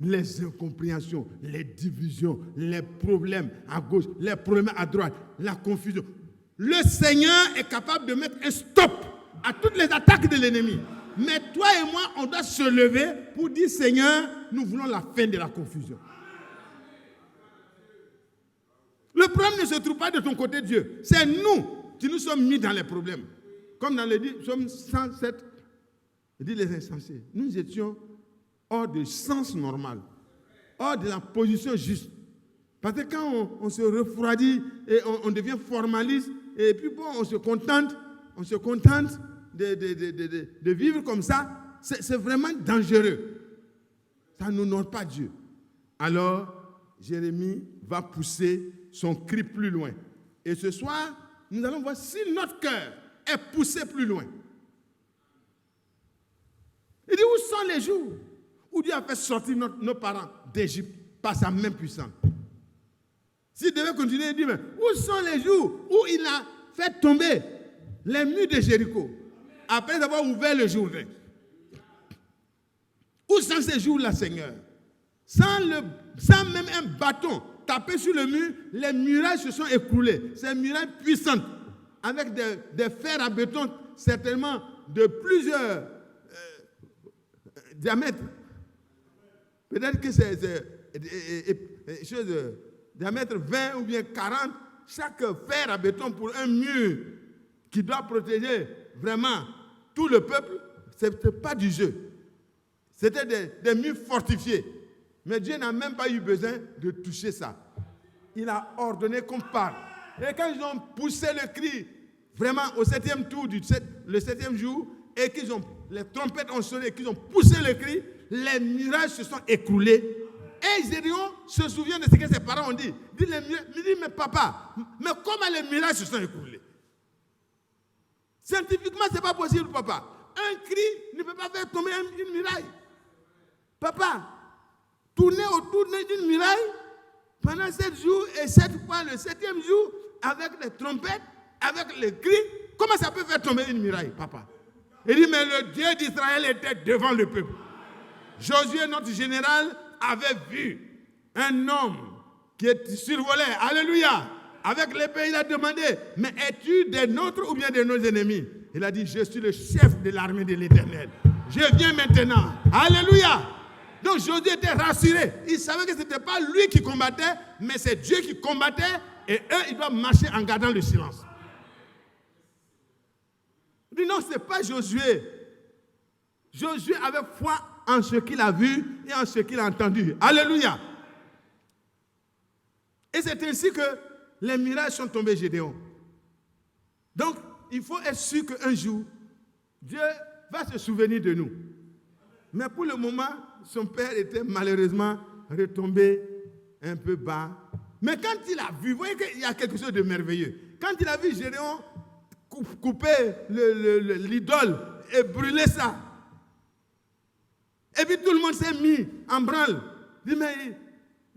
Les incompréhensions, les divisions, les problèmes à gauche, les problèmes à droite, la confusion. Le Seigneur est capable de mettre un stop à toutes les attaques de l'ennemi. Mais toi et moi, on doit se lever pour dire, Seigneur, nous voulons la fin de la confusion. Le problème ne se trouve pas de ton côté, Dieu. C'est nous qui nous sommes mis dans les problèmes. Comme dans le dit, nous sommes 107. Il dit les insensés. Nous étions hors du sens normal, hors de la position juste. Parce que quand on se refroidit et on devient formaliste, et puis bon, on se contente de vivre comme ça, c'est vraiment dangereux. Ça n'honore pas Dieu. Alors, Jérémie va pousser son cri plus loin. Et ce soir, nous allons voir si notre cœur est poussé plus loin. Il dit, où sont les jours où Dieu a fait sortir nos parents d'Égypte par sa main puissante? S'il devait continuer, il dit, mais où sont les jours où il a fait tomber les murs de Jéricho après avoir ouvert le Jourdain? Où sont ces jours-là, Seigneur? Sans même un bâton tapé sur le mur, les murailles se sont écroulées. Ces murailles puissantes, avec des fers à béton, certainement de plusieurs diamètres. Peut-être que c'est chose de diamètre 20 ou bien 40. Chaque fer à béton pour un mur qui doit protéger vraiment tout le peuple, ce n'était pas du jeu. C'était des murs fortifiés. Mais Dieu n'a même pas eu besoin de toucher ça. Il a ordonné qu'on parle. Et quand ils ont poussé le cri, vraiment au 7e tour, le 7e jour, et les trompettes ont sonné, et qu'ils ont poussé le cri, les murailles se sont écroulées. Et Gédéon se souvient de ce que ses parents ont dit. Il dit, mais papa, mais comment les murailles se sont écroulées? Scientifiquement, ce n'est pas possible, papa. Un cri ne peut pas faire tomber une muraille. Papa, tourner autour d'une muraille pendant 7 jours et 7 fois le 7e jour avec les trompettes, avec les cris, comment ça peut faire tomber une muraille, papa? Il dit, mais le Dieu d'Israël était devant le peuple. Josué, notre général, avait vu un homme qui survolait, alléluia, avec l'épée, il a demandé, mais es-tu des nôtres ou bien de nos ennemis? Il a dit, je suis le chef de l'armée de l'Éternel. Je viens maintenant. Alléluia. Donc Josué était rassuré. Il savait que ce n'était pas lui qui combattait, mais c'est Dieu qui combattait, et eux, ils doivent marcher en gardant le silence. Il dit non, ce n'est pas Josué. Josué avait foi en ce qu'il a vu et en ce qu'il a entendu. Alléluia. Et c'est ainsi que les miracles sont tombés, Gédéon. Donc, il faut être sûr qu'un jour, Dieu va se souvenir de nous. Mais pour le moment, son père était malheureusement retombé un peu bas. Mais quand il a vu, vous voyez qu'il y a quelque chose de merveilleux. Quand il a vu Gédéon couper l'idole et brûler ça, et puis tout le monde s'est mis en branle. Il dit, mais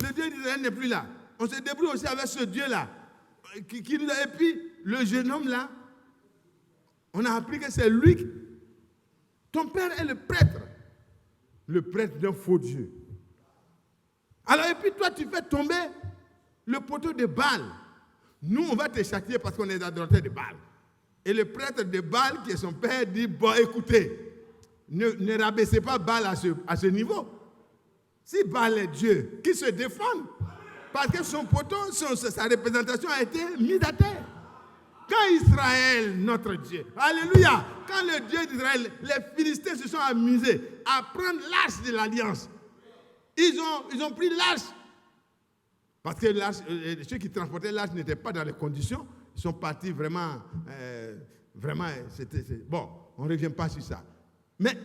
le Dieu d'Israël n'est plus là. On se débrouille aussi avec ce Dieu-là. Et puis le jeune homme là, on a appris que c'est lui. Ton père est le prêtre d'un faux Dieu. Alors et puis toi tu fais tomber le poteau de Baal. Nous on va te châtier parce qu'on est adorateurs de Baal. Et le prêtre de Baal qui est son père dit, bon écoutez, ne rabaissez pas Baal à ce niveau. Si Baal est Dieu, qu'il se défende. Parce que son poteau, sa représentation a été mise à terre. Quand Israël, notre Dieu, alléluia, quand le Dieu d'Israël, les Philistins se sont amusés à prendre l'arche de l'alliance, ils ont pris l'arche. Parce que ceux qui transportaient l'arche n'étaient pas dans les conditions. Ils sont partis vraiment, bon, on ne revient pas sur ça. Mais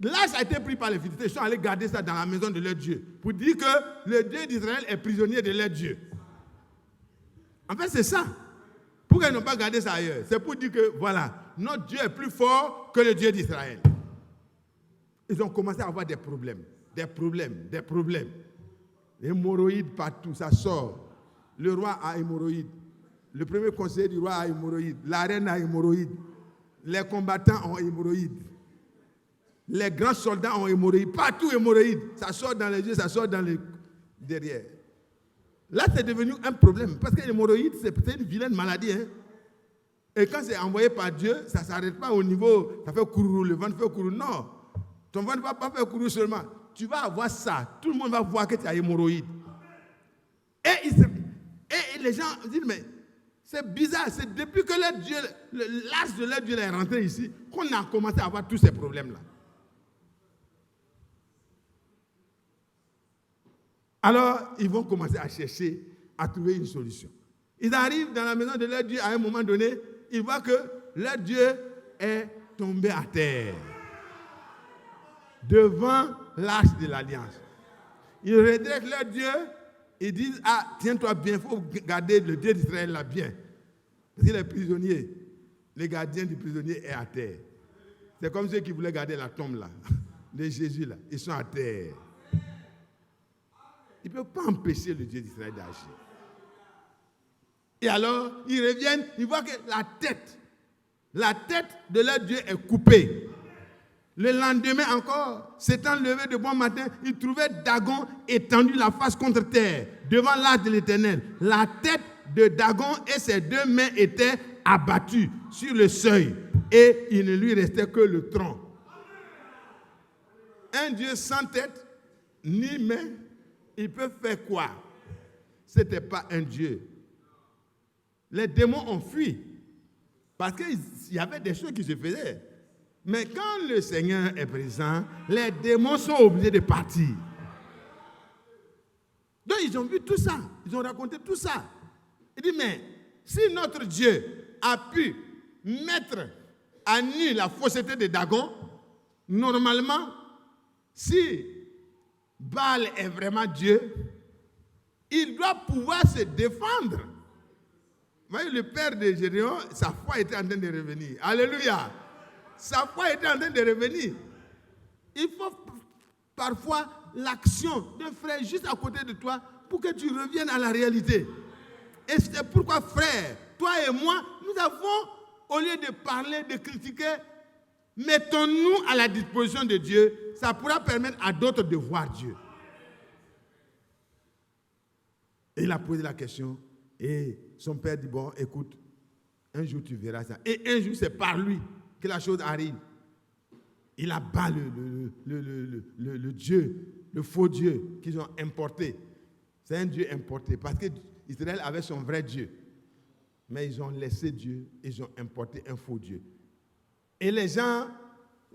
l'arche a été pris par les Philistins. Ils sont allés garder ça dans la maison de leur Dieu. Pour dire que le Dieu d'Israël est prisonnier de leur Dieu. En fait, c'est ça. Pourquoi ils n'ont pas gardé ça ailleurs? C'est pour dire que, voilà, notre Dieu est plus fort que le Dieu d'Israël. Ils ont commencé à avoir des problèmes. Hémorroïdes partout, ça sort. Le roi a hémorroïdes. Le premier conseiller du roi a hémorroïdes. La reine a hémorroïdes. Les combattants ont hémorroïdes. Les grands soldats ont hémorroïdes. Partout hémorroïdes. Ça sort dans les yeux, ça sort dans les derrière. Là, c'est devenu un problème. Parce que l'hémorroïde, c'est peut-être une vilaine maladie. Hein? Et quand c'est envoyé par Dieu, ça ne s'arrête pas au niveau, ça fait courroux, le ventre fait courroux. Non. Ton ventre ne va pas faire courroux seulement. Tu vas avoir ça. Tout le monde va voir que tu as hémorroïde. Et les gens disent, mais c'est bizarre. C'est depuis que l'âge de leur Dieu est rentré ici qu'on a commencé à avoir tous ces problèmes-là. Alors, ils vont commencer à chercher, à trouver une solution. Ils arrivent dans la maison de leur Dieu à un moment donné, ils voient que leur Dieu est tombé à terre devant l'arche de l'Alliance. Ils redressent leur Dieu, ils disent, ah, tiens-toi bien, il faut garder le Dieu d'Israël là bien. Parce que les prisonniers, les gardiens du prisonnier est à terre. C'est comme ceux qui voulaient garder la tombe là, de Jésus là, ils sont à terre. Ils ne peuvent pas empêcher le Dieu d'Israël d'agir. Et alors, ils reviennent, ils voient que la tête de leur Dieu est coupée. Le lendemain encore, s'étant levé de bon matin, ils trouvaient Dagon étendu la face contre terre, devant l'arche de l'Éternel. La tête de Dagon et ses deux mains étaient abattues sur le seuil, et il ne lui restait que le tronc. Un Dieu sans tête, ni main, il peut faire quoi? Ce n'était pas un Dieu. Les démons ont fui, parce qu'il y avait des choses qui se faisaient. Mais quand le Seigneur est présent, les démons sont obligés de partir. Donc ils ont vu tout ça, ils ont raconté tout ça. Il dit, mais si notre Dieu a pu mettre à nu la fausseté de Dagon, normalement, si Baal est vraiment Dieu, il doit pouvoir se défendre. Vous voyez, le père de Gédéon, sa foi était en train de revenir. Alléluia. Sa foi était en train de revenir. Il faut parfois l'action d'un frère juste à côté de toi pour que tu reviennes à la réalité. Et c'est pourquoi, frère, toi et moi, nous avons, au lieu de parler, de critiquer, mettons-nous à la disposition de Dieu. Ça pourra permettre à d'autres de voir Dieu. Et il a posé la question. Et son père dit, bon, écoute, un jour tu verras ça. Et un jour, c'est par lui que la chose arrive. Il abat le Dieu, le faux Dieu qu'ils ont importé. C'est un Dieu importé parce qu'Israël avait son vrai Dieu. Mais ils ont laissé Dieu, ils ont importé un faux Dieu. Et les gens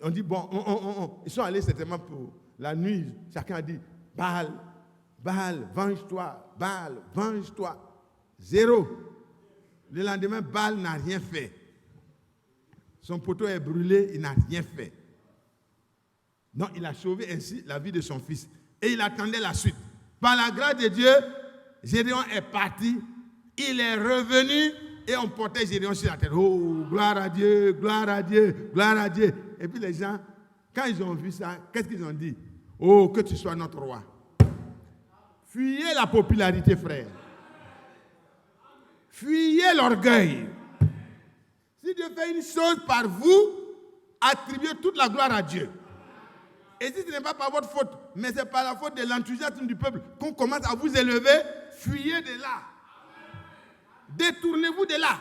ont dit, bon, ils sont allés certainement pour la nuit. Chacun a dit, Baal, venge-toi, Baal, venge-toi. Zéro. Le lendemain, Baal n'a rien fait. Son poteau est brûlé, il n'a rien fait. Donc, il a sauvé ainsi la vie de son fils. Et il attendait la suite. Par la grâce de Dieu, Gédéon est parti. Il est revenu et on portait Gédéon sur la tête. Oh, gloire à Dieu, gloire à Dieu, gloire à Dieu. Et puis les gens, quand ils ont vu ça, qu'est-ce qu'ils ont dit? Oh, que tu sois notre roi. Fuyez la popularité, frère. Fuyez l'orgueil. Si Dieu fait une chose par vous, attribuez toute la gloire à Dieu. Et si ce n'est pas par votre faute, mais c'est par la faute de l'enthousiasme du peuple qu'on commence à vous élever, fuyez de là. Détournez-vous de là.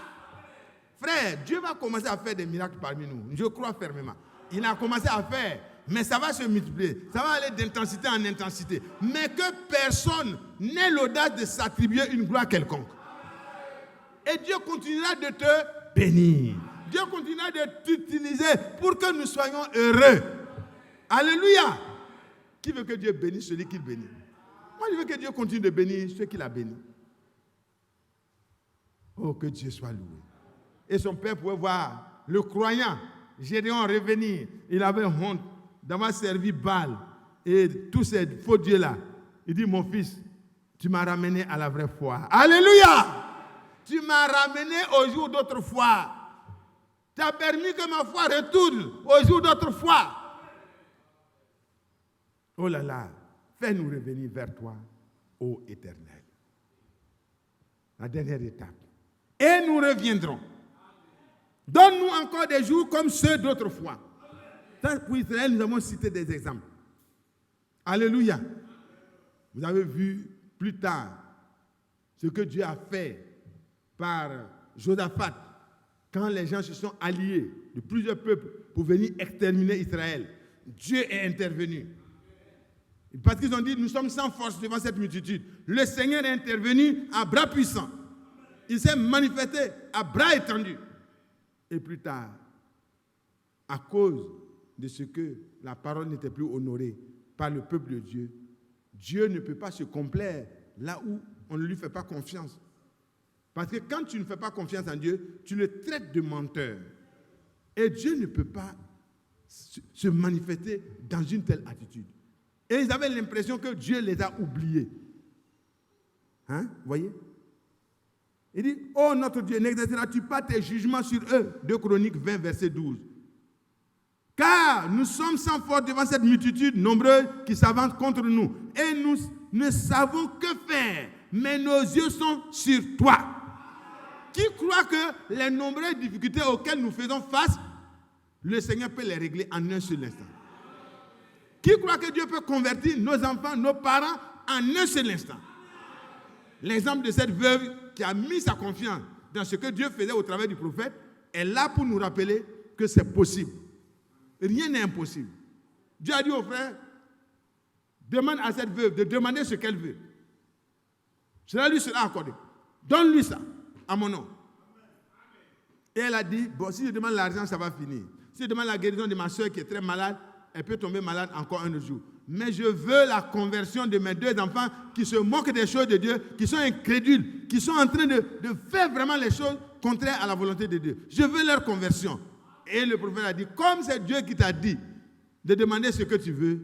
Frère, Dieu va commencer à faire des miracles parmi nous. Je crois fermement. Il a commencé à faire, mais ça va se multiplier. Ça va aller d'intensité en intensité. Mais que personne n'ait l'audace de s'attribuer une gloire quelconque. Et Dieu continuera de te bénir. Dieu continuera de t'utiliser pour que nous soyons heureux. Alléluia. Qui veut que Dieu bénisse celui qu'il bénit? Moi, je veux que Dieu continue de bénir ceux qu'il a bénis. Oh, que Dieu soit loué. Et son père pouvait voir le croyant Gédéon revenir. Il avait honte d'avoir servi Baal et tous ces faux dieux-là. Il dit, mon fils, tu m'as ramené à la vraie foi. Alléluia. Tu m'as ramené au jour d'autrefois. Tu as permis que ma foi retourne au jour d'autrefois. Oh là là, fais-nous revenir vers toi, ô Éternel. La dernière étape. Et nous reviendrons. Donne-nous encore des jours comme ceux d'autrefois. Ça, pour Israël, nous avons cité des exemples. Alléluia. Vous avez vu plus tard ce que Dieu a fait par Josaphat quand les gens se sont alliés de plusieurs peuples pour venir exterminer Israël. Dieu est intervenu. Parce qu'ils ont dit, nous sommes sans force devant cette multitude. Le Seigneur est intervenu à bras puissants. Il s'est manifesté à bras étendus. Et plus tard, à cause de ce que la parole n'était plus honorée par le peuple de Dieu, Dieu ne peut pas se complaire là où on ne lui fait pas confiance. Parce que quand tu ne fais pas confiance en Dieu, tu le traites de menteur. Et Dieu ne peut pas se manifester dans une telle attitude. Et ils avaient l'impression que Dieu les a oubliés. Hein? Vous voyez? Il dit, oh notre Dieu, n'exerceras-tu pas tes jugements sur eux? 2 Chroniques 20, verset 12. Car nous sommes sans force devant cette multitude nombreuse qui s'avance contre nous. Et nous ne savons que faire, mais nos yeux sont sur toi. Qui croit que les nombreuses difficultés auxquelles nous faisons face, le Seigneur peut les régler en un seul instant? Qui croit que Dieu peut convertir nos enfants, nos parents en un seul instant? L'exemple de cette veuve qui a mis sa confiance dans ce que Dieu faisait au travers du prophète est là pour nous rappeler que c'est possible. Rien n'est impossible. Dieu a dit aux frères, demande à cette veuve de demander ce qu'elle veut. Cela lui sera accordé. Donne-lui ça, à mon nom. Et elle a dit, bon, si je demande l'argent, ça va finir. Si je demande la guérison de ma soeur qui est très malade, elle peut tomber malade encore un jour. Mais je veux la conversion de mes 2 enfants qui se moquent des choses de Dieu, qui sont incrédules, qui sont en train de faire vraiment les choses contraires à la volonté de Dieu. Je veux leur conversion. Et le prophète a dit, comme c'est Dieu qui t'a dit de demander ce que tu veux,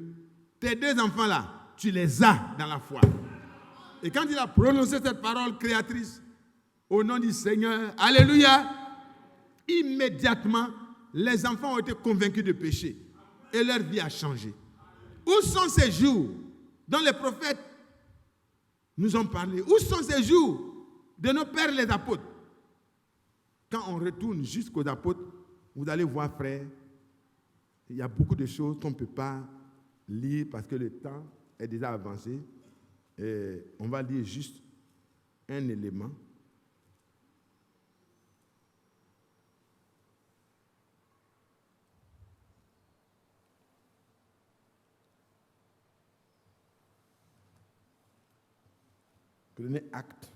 tes 2 enfants-là, tu les as dans la foi. Et quand il a prononcé cette parole créatrice, au nom du Seigneur, alléluia, immédiatement, les enfants ont été convaincus de péché et leur vie a changé. Où sont ces jours dont les prophètes nous ont parlé? Où sont ces jours de nos pères les apôtres? Quand on retourne jusqu'aux apôtres, vous allez voir, frère, il y a beaucoup de choses qu'on ne peut pas lire parce que le temps est déjà avancé. Et on va lire juste un élément. Prenez Actes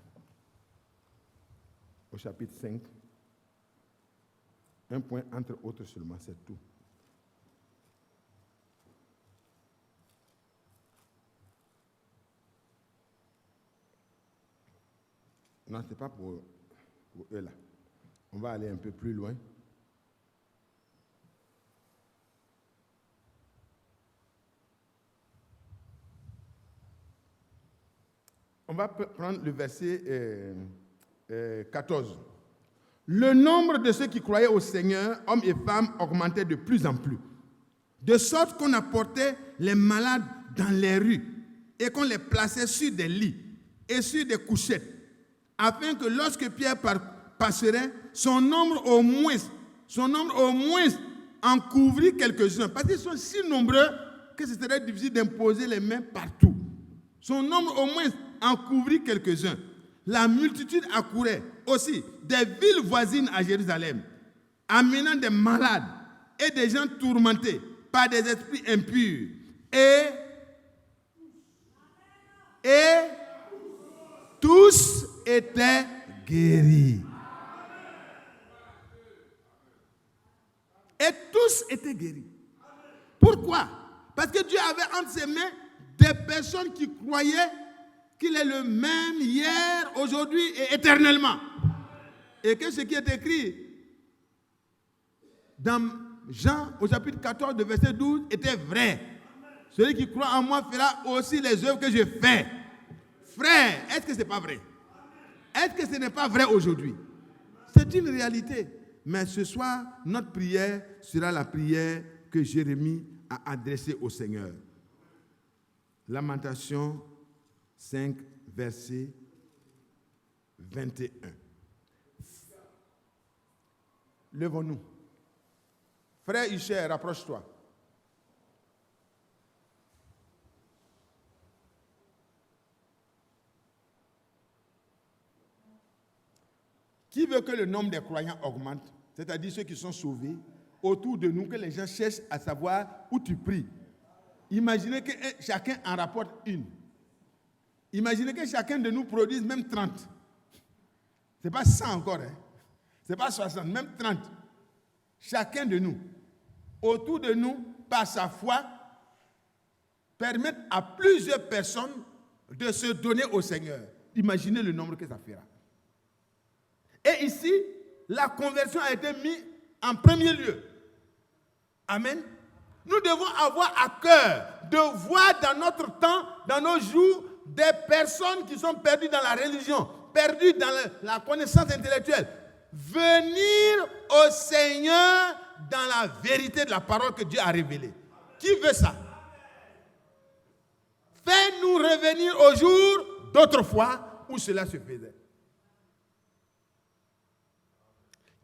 au chapitre 5. Un point entre autres seulement, c'est tout. Non, ce n'est pas pour eux là. On va aller un peu plus loin. On va prendre le verset 14. Le nombre de ceux qui croyaient au Seigneur, hommes et femmes, augmentait de plus en plus. De sorte qu'on apportait les malades dans les rues et qu'on les plaçait sur des lits et sur des couchettes, afin que lorsque Pierre passerait, son nombre au moins en couvrit quelques-uns. Parce qu'ils sont si nombreux que ce serait difficile d'imposer les mains partout. Son nombre au moins en couvrit quelques-uns. La multitude accourait aussi des villes voisines à Jérusalem, amenant des malades et des gens tourmentés par des esprits impurs. Et tous étaient guéris. Et tous étaient guéris. Pourquoi? Parce que Dieu avait entre ses mains des personnes qui croyaient qu'il est le même hier, aujourd'hui et éternellement. Et que ce qui est écrit dans Jean au chapitre 14, de verset 12, était vrai. Celui qui croit en moi fera aussi les œuvres que je fais. Frère, est-ce que ce n'est pas vrai? Est-ce que ce n'est pas vrai aujourd'hui? C'est une réalité. Mais ce soir, notre prière sera la prière que Jérémie a adressée au Seigneur. Lamentation 5, verset 21. Levons-nous. Frère Isher, rapproche-toi. Qui veut que le nombre des croyants augmente, c'est-à-dire ceux qui sont sauvés, autour de nous, que les gens cherchent à savoir où tu pries? Imaginez que chacun en rapporte une. Imaginez que chacun de nous produise même 30. Ce n'est pas 100 encore, hein? Ce n'est pas 60, même 30. Chacun de nous, autour de nous, par sa foi, permettre à plusieurs personnes de se donner au Seigneur. Imaginez le nombre que ça fera. Et ici, la conversion a été mise en premier lieu. Amen. Nous devons avoir à cœur de voir dans notre temps, dans nos jours, des personnes qui sont perdues dans la religion, perdues dans la connaissance intellectuelle, venir au Seigneur dans la vérité de la parole que Dieu a révélée. Qui veut ça? Fais-nous revenir au jour d'autrefois où cela se faisait.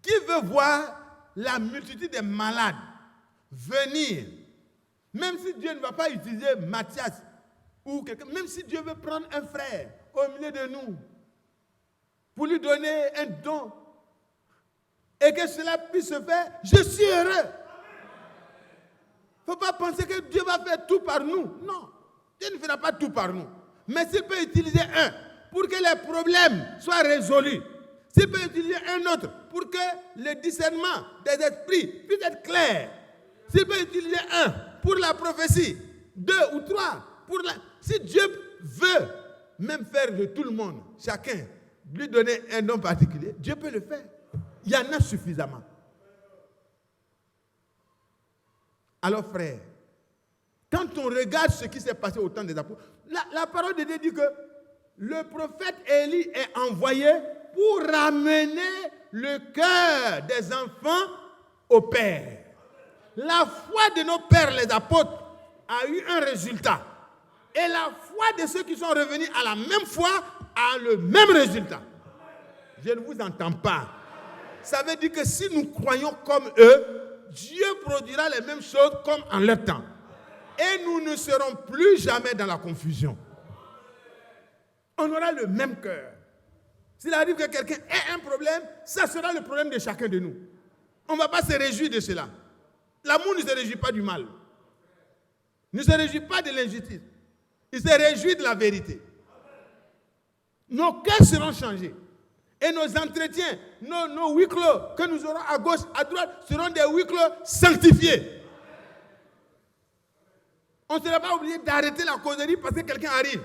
Qui veut voir la multitude des malades venir, même si Dieu ne va pas utiliser Matthias ou quelqu'un, même si Dieu veut prendre un frère au milieu de nous pour lui donner un don et que cela puisse se faire, je suis heureux. Il ne faut pas penser que Dieu va faire tout par nous. Non, Dieu ne fera pas tout par nous. Mais s'il peut utiliser un pour que les problèmes soient résolus, s'il peut utiliser un autre pour que le discernement des esprits puisse être clair, s'il peut utiliser un pour la prophétie, 2 ou 3 pour la... Si Dieu veut même faire de tout le monde, chacun, lui donner un nom particulier, Dieu peut le faire. Il y en a suffisamment. Alors frère, quand on regarde ce qui s'est passé au temps des apôtres, la parole de Dieu dit que le prophète Élie est envoyé pour ramener le cœur des enfants au Père. La foi de nos pères, les apôtres, a eu un résultat. Et la foi de ceux qui sont revenus à la même foi a le même résultat. Je ne vous entends pas. Ça veut dire que si nous croyons comme eux, Dieu produira les mêmes choses comme en leur temps. Et nous ne serons plus jamais dans la confusion. On aura le même cœur. S'il arrive que quelqu'un ait un problème, ça sera le problème de chacun de nous. On ne va pas se réjouir de cela. L'amour ne se réjouit pas du mal. Ne se réjouit pas de l'injustice. Il se réjouit de la vérité. Nos cœurs seront changés. Et nos entretiens, nos huis clos que nous aurons à gauche, à droite, seront des huis clos sanctifiés. On ne sera pas obligé d'arrêter la causerie parce que quelqu'un arrive.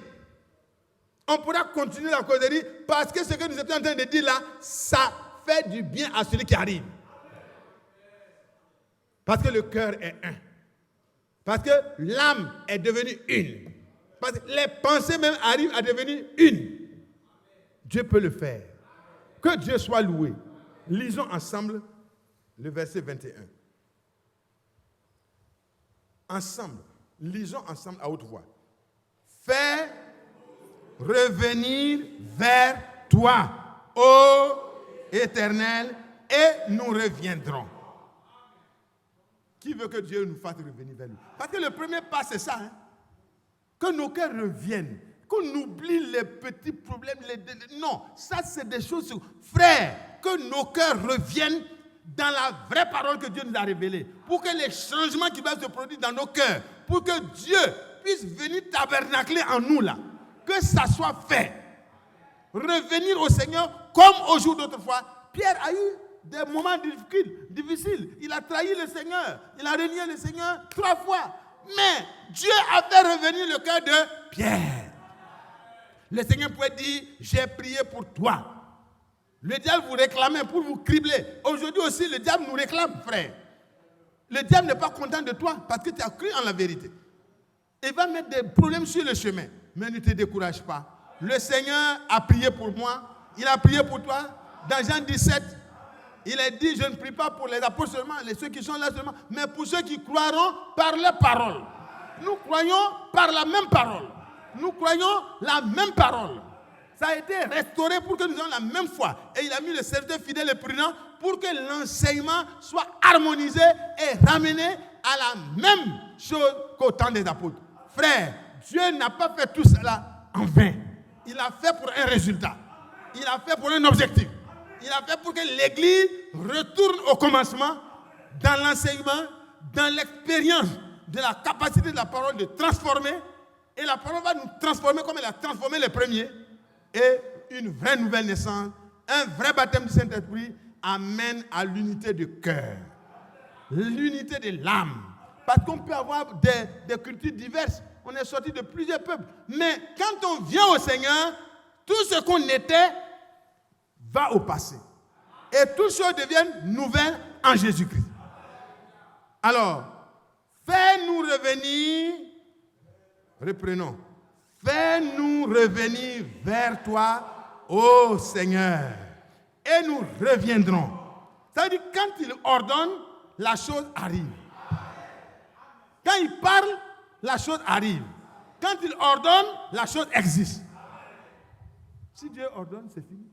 On pourra continuer la causerie parce que ce que nous étions en train de dire là, ça fait du bien à celui qui arrive. Parce que le cœur est un. Parce que l'âme est devenue une. Parce que les pensées même arrivent à devenir une. Dieu peut le faire. Que Dieu soit loué. Lisons ensemble le verset 21. Ensemble. Lisons ensemble à haute voix. Fais revenir vers toi, ô Éternel, et nous reviendrons. Qui veut que Dieu nous fasse revenir vers lui? Parce que le premier pas, c'est ça. Hein? Que nos cœurs reviennent. Qu'on oublie les petits problèmes. Non, ça c'est des choses... Frère, que nos cœurs reviennent dans la vraie parole que Dieu nous a révélée. Pour que les changements qui doivent se produire dans nos cœurs, pour que Dieu puisse venir tabernacler en nous là. Que ça soit fait. Revenir au Seigneur comme au jour d'autrefois. Pierre a eu des moments difficiles. Il a trahi le Seigneur. Il a renié le Seigneur 3 fois. Mais Dieu a fait revenir le cœur de Pierre. Le Seigneur pouvait dire, j'ai prié pour toi. Le diable vous réclamait pour vous cribler. Aujourd'hui aussi, le diable nous réclame, frère. Le diable n'est pas content de toi parce que tu as cru en la vérité. Il va mettre des problèmes sur le chemin. Mais ne te décourage pas. Le Seigneur a prié pour moi. Il a prié pour toi. Dans Jean 17, il a dit, je ne prie pas pour les apôtres seulement, ceux qui sont là seulement, mais pour ceux qui croiront par leur parole. Nous croyons par la même parole. Nous croyons la même parole. Ça a été restauré pour que nous ayons la même foi. Et il a mis le serviteur fidèle et prudent pour que l'enseignement soit harmonisé et ramené à la même chose qu'au temps des apôtres. Frère, Dieu n'a pas fait tout cela en vain. Il a fait pour un résultat. Il a fait pour un objectif. Il a fait pour que l'Église retourne au commencement dans l'enseignement, dans l'expérience de la capacité de la parole de transformer. Et la parole va nous transformer comme elle a transformé les premiers. Et une vraie nouvelle naissance, un vrai baptême du Saint-Esprit amène à l'unité du cœur, l'unité de l'âme. parce qu'on peut avoir des cultures diverses. On est sorti de plusieurs peuples. Mais quand on vient au Seigneur, tout ce qu'on était va au passé. Et toutes choses deviennent nouvelles en Jésus-Christ. Alors, fais-nous revenir, reprenons, fais-nous revenir vers toi, ô Seigneur, et nous reviendrons. Ça veut dire quand il ordonne, la chose arrive. Quand il parle, la chose arrive. Quand il ordonne, la chose existe. Si Dieu ordonne, c'est fini.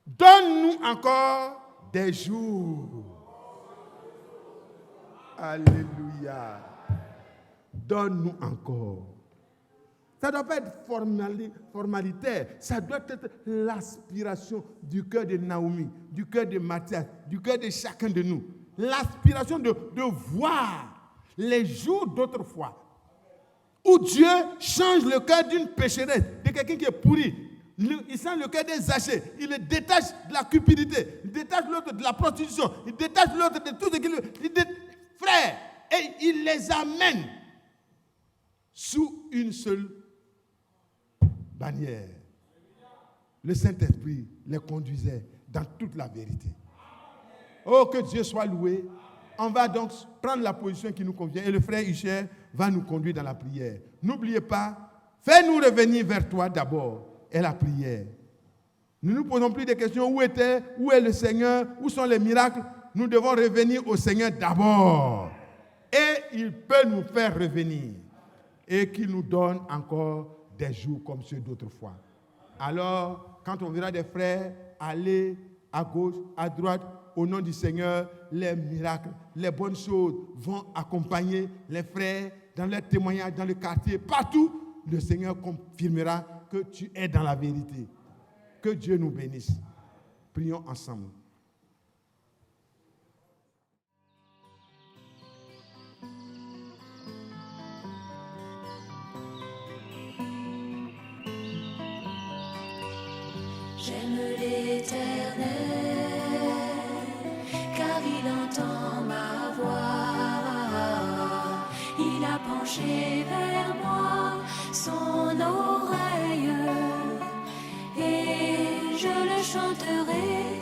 Donne-nous encore des jours. Alléluia. Donne-nous encore. Ça ne doit pas être formalitaire. Ça doit être l'aspiration du cœur de Naomi, du cœur de Matthias, du cœur de chacun de nous. L'aspiration de voir les jours d'autrefois où Dieu change le cœur d'une pécheresse, de quelqu'un qui est pourri. Il change le cœur des Zachée. Il le détache de la cupidité. Il détache l'autre de la prostitution. Il détache l'autre de tout ce qu'il veut. Frère, et il les amène sous une seule bannière. Le Saint-Esprit les conduisait dans toute la vérité. Oh, que Dieu soit loué. On va donc prendre la position qui nous convient et le frère Isher va nous conduire dans la prière. N'oubliez pas, fais-nous revenir vers toi d'abord et la prière. Nous ne nous posons plus de questions. Où est le Seigneur? Où sont les miracles? Nous devons revenir au Seigneur d'abord. Et il peut nous faire revenir. Et qu'il nous donne encore des jours comme ceux d'autrefois. Alors, quand on verra des frères aller à gauche, à droite, au nom du Seigneur, les miracles, les bonnes choses vont accompagner les frères dans leurs témoignages, dans le quartier, partout. Le Seigneur confirmera que tu es dans la vérité. Que Dieu nous bénisse. Prions ensemble. J'aime l'Éternel, car il entend ma voix. Il a penché vers moi son oreille, et je le chanterai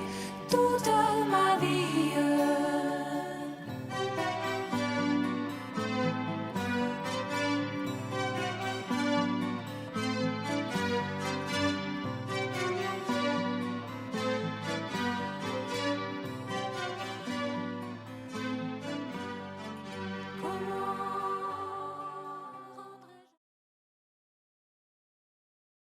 toute ma vie.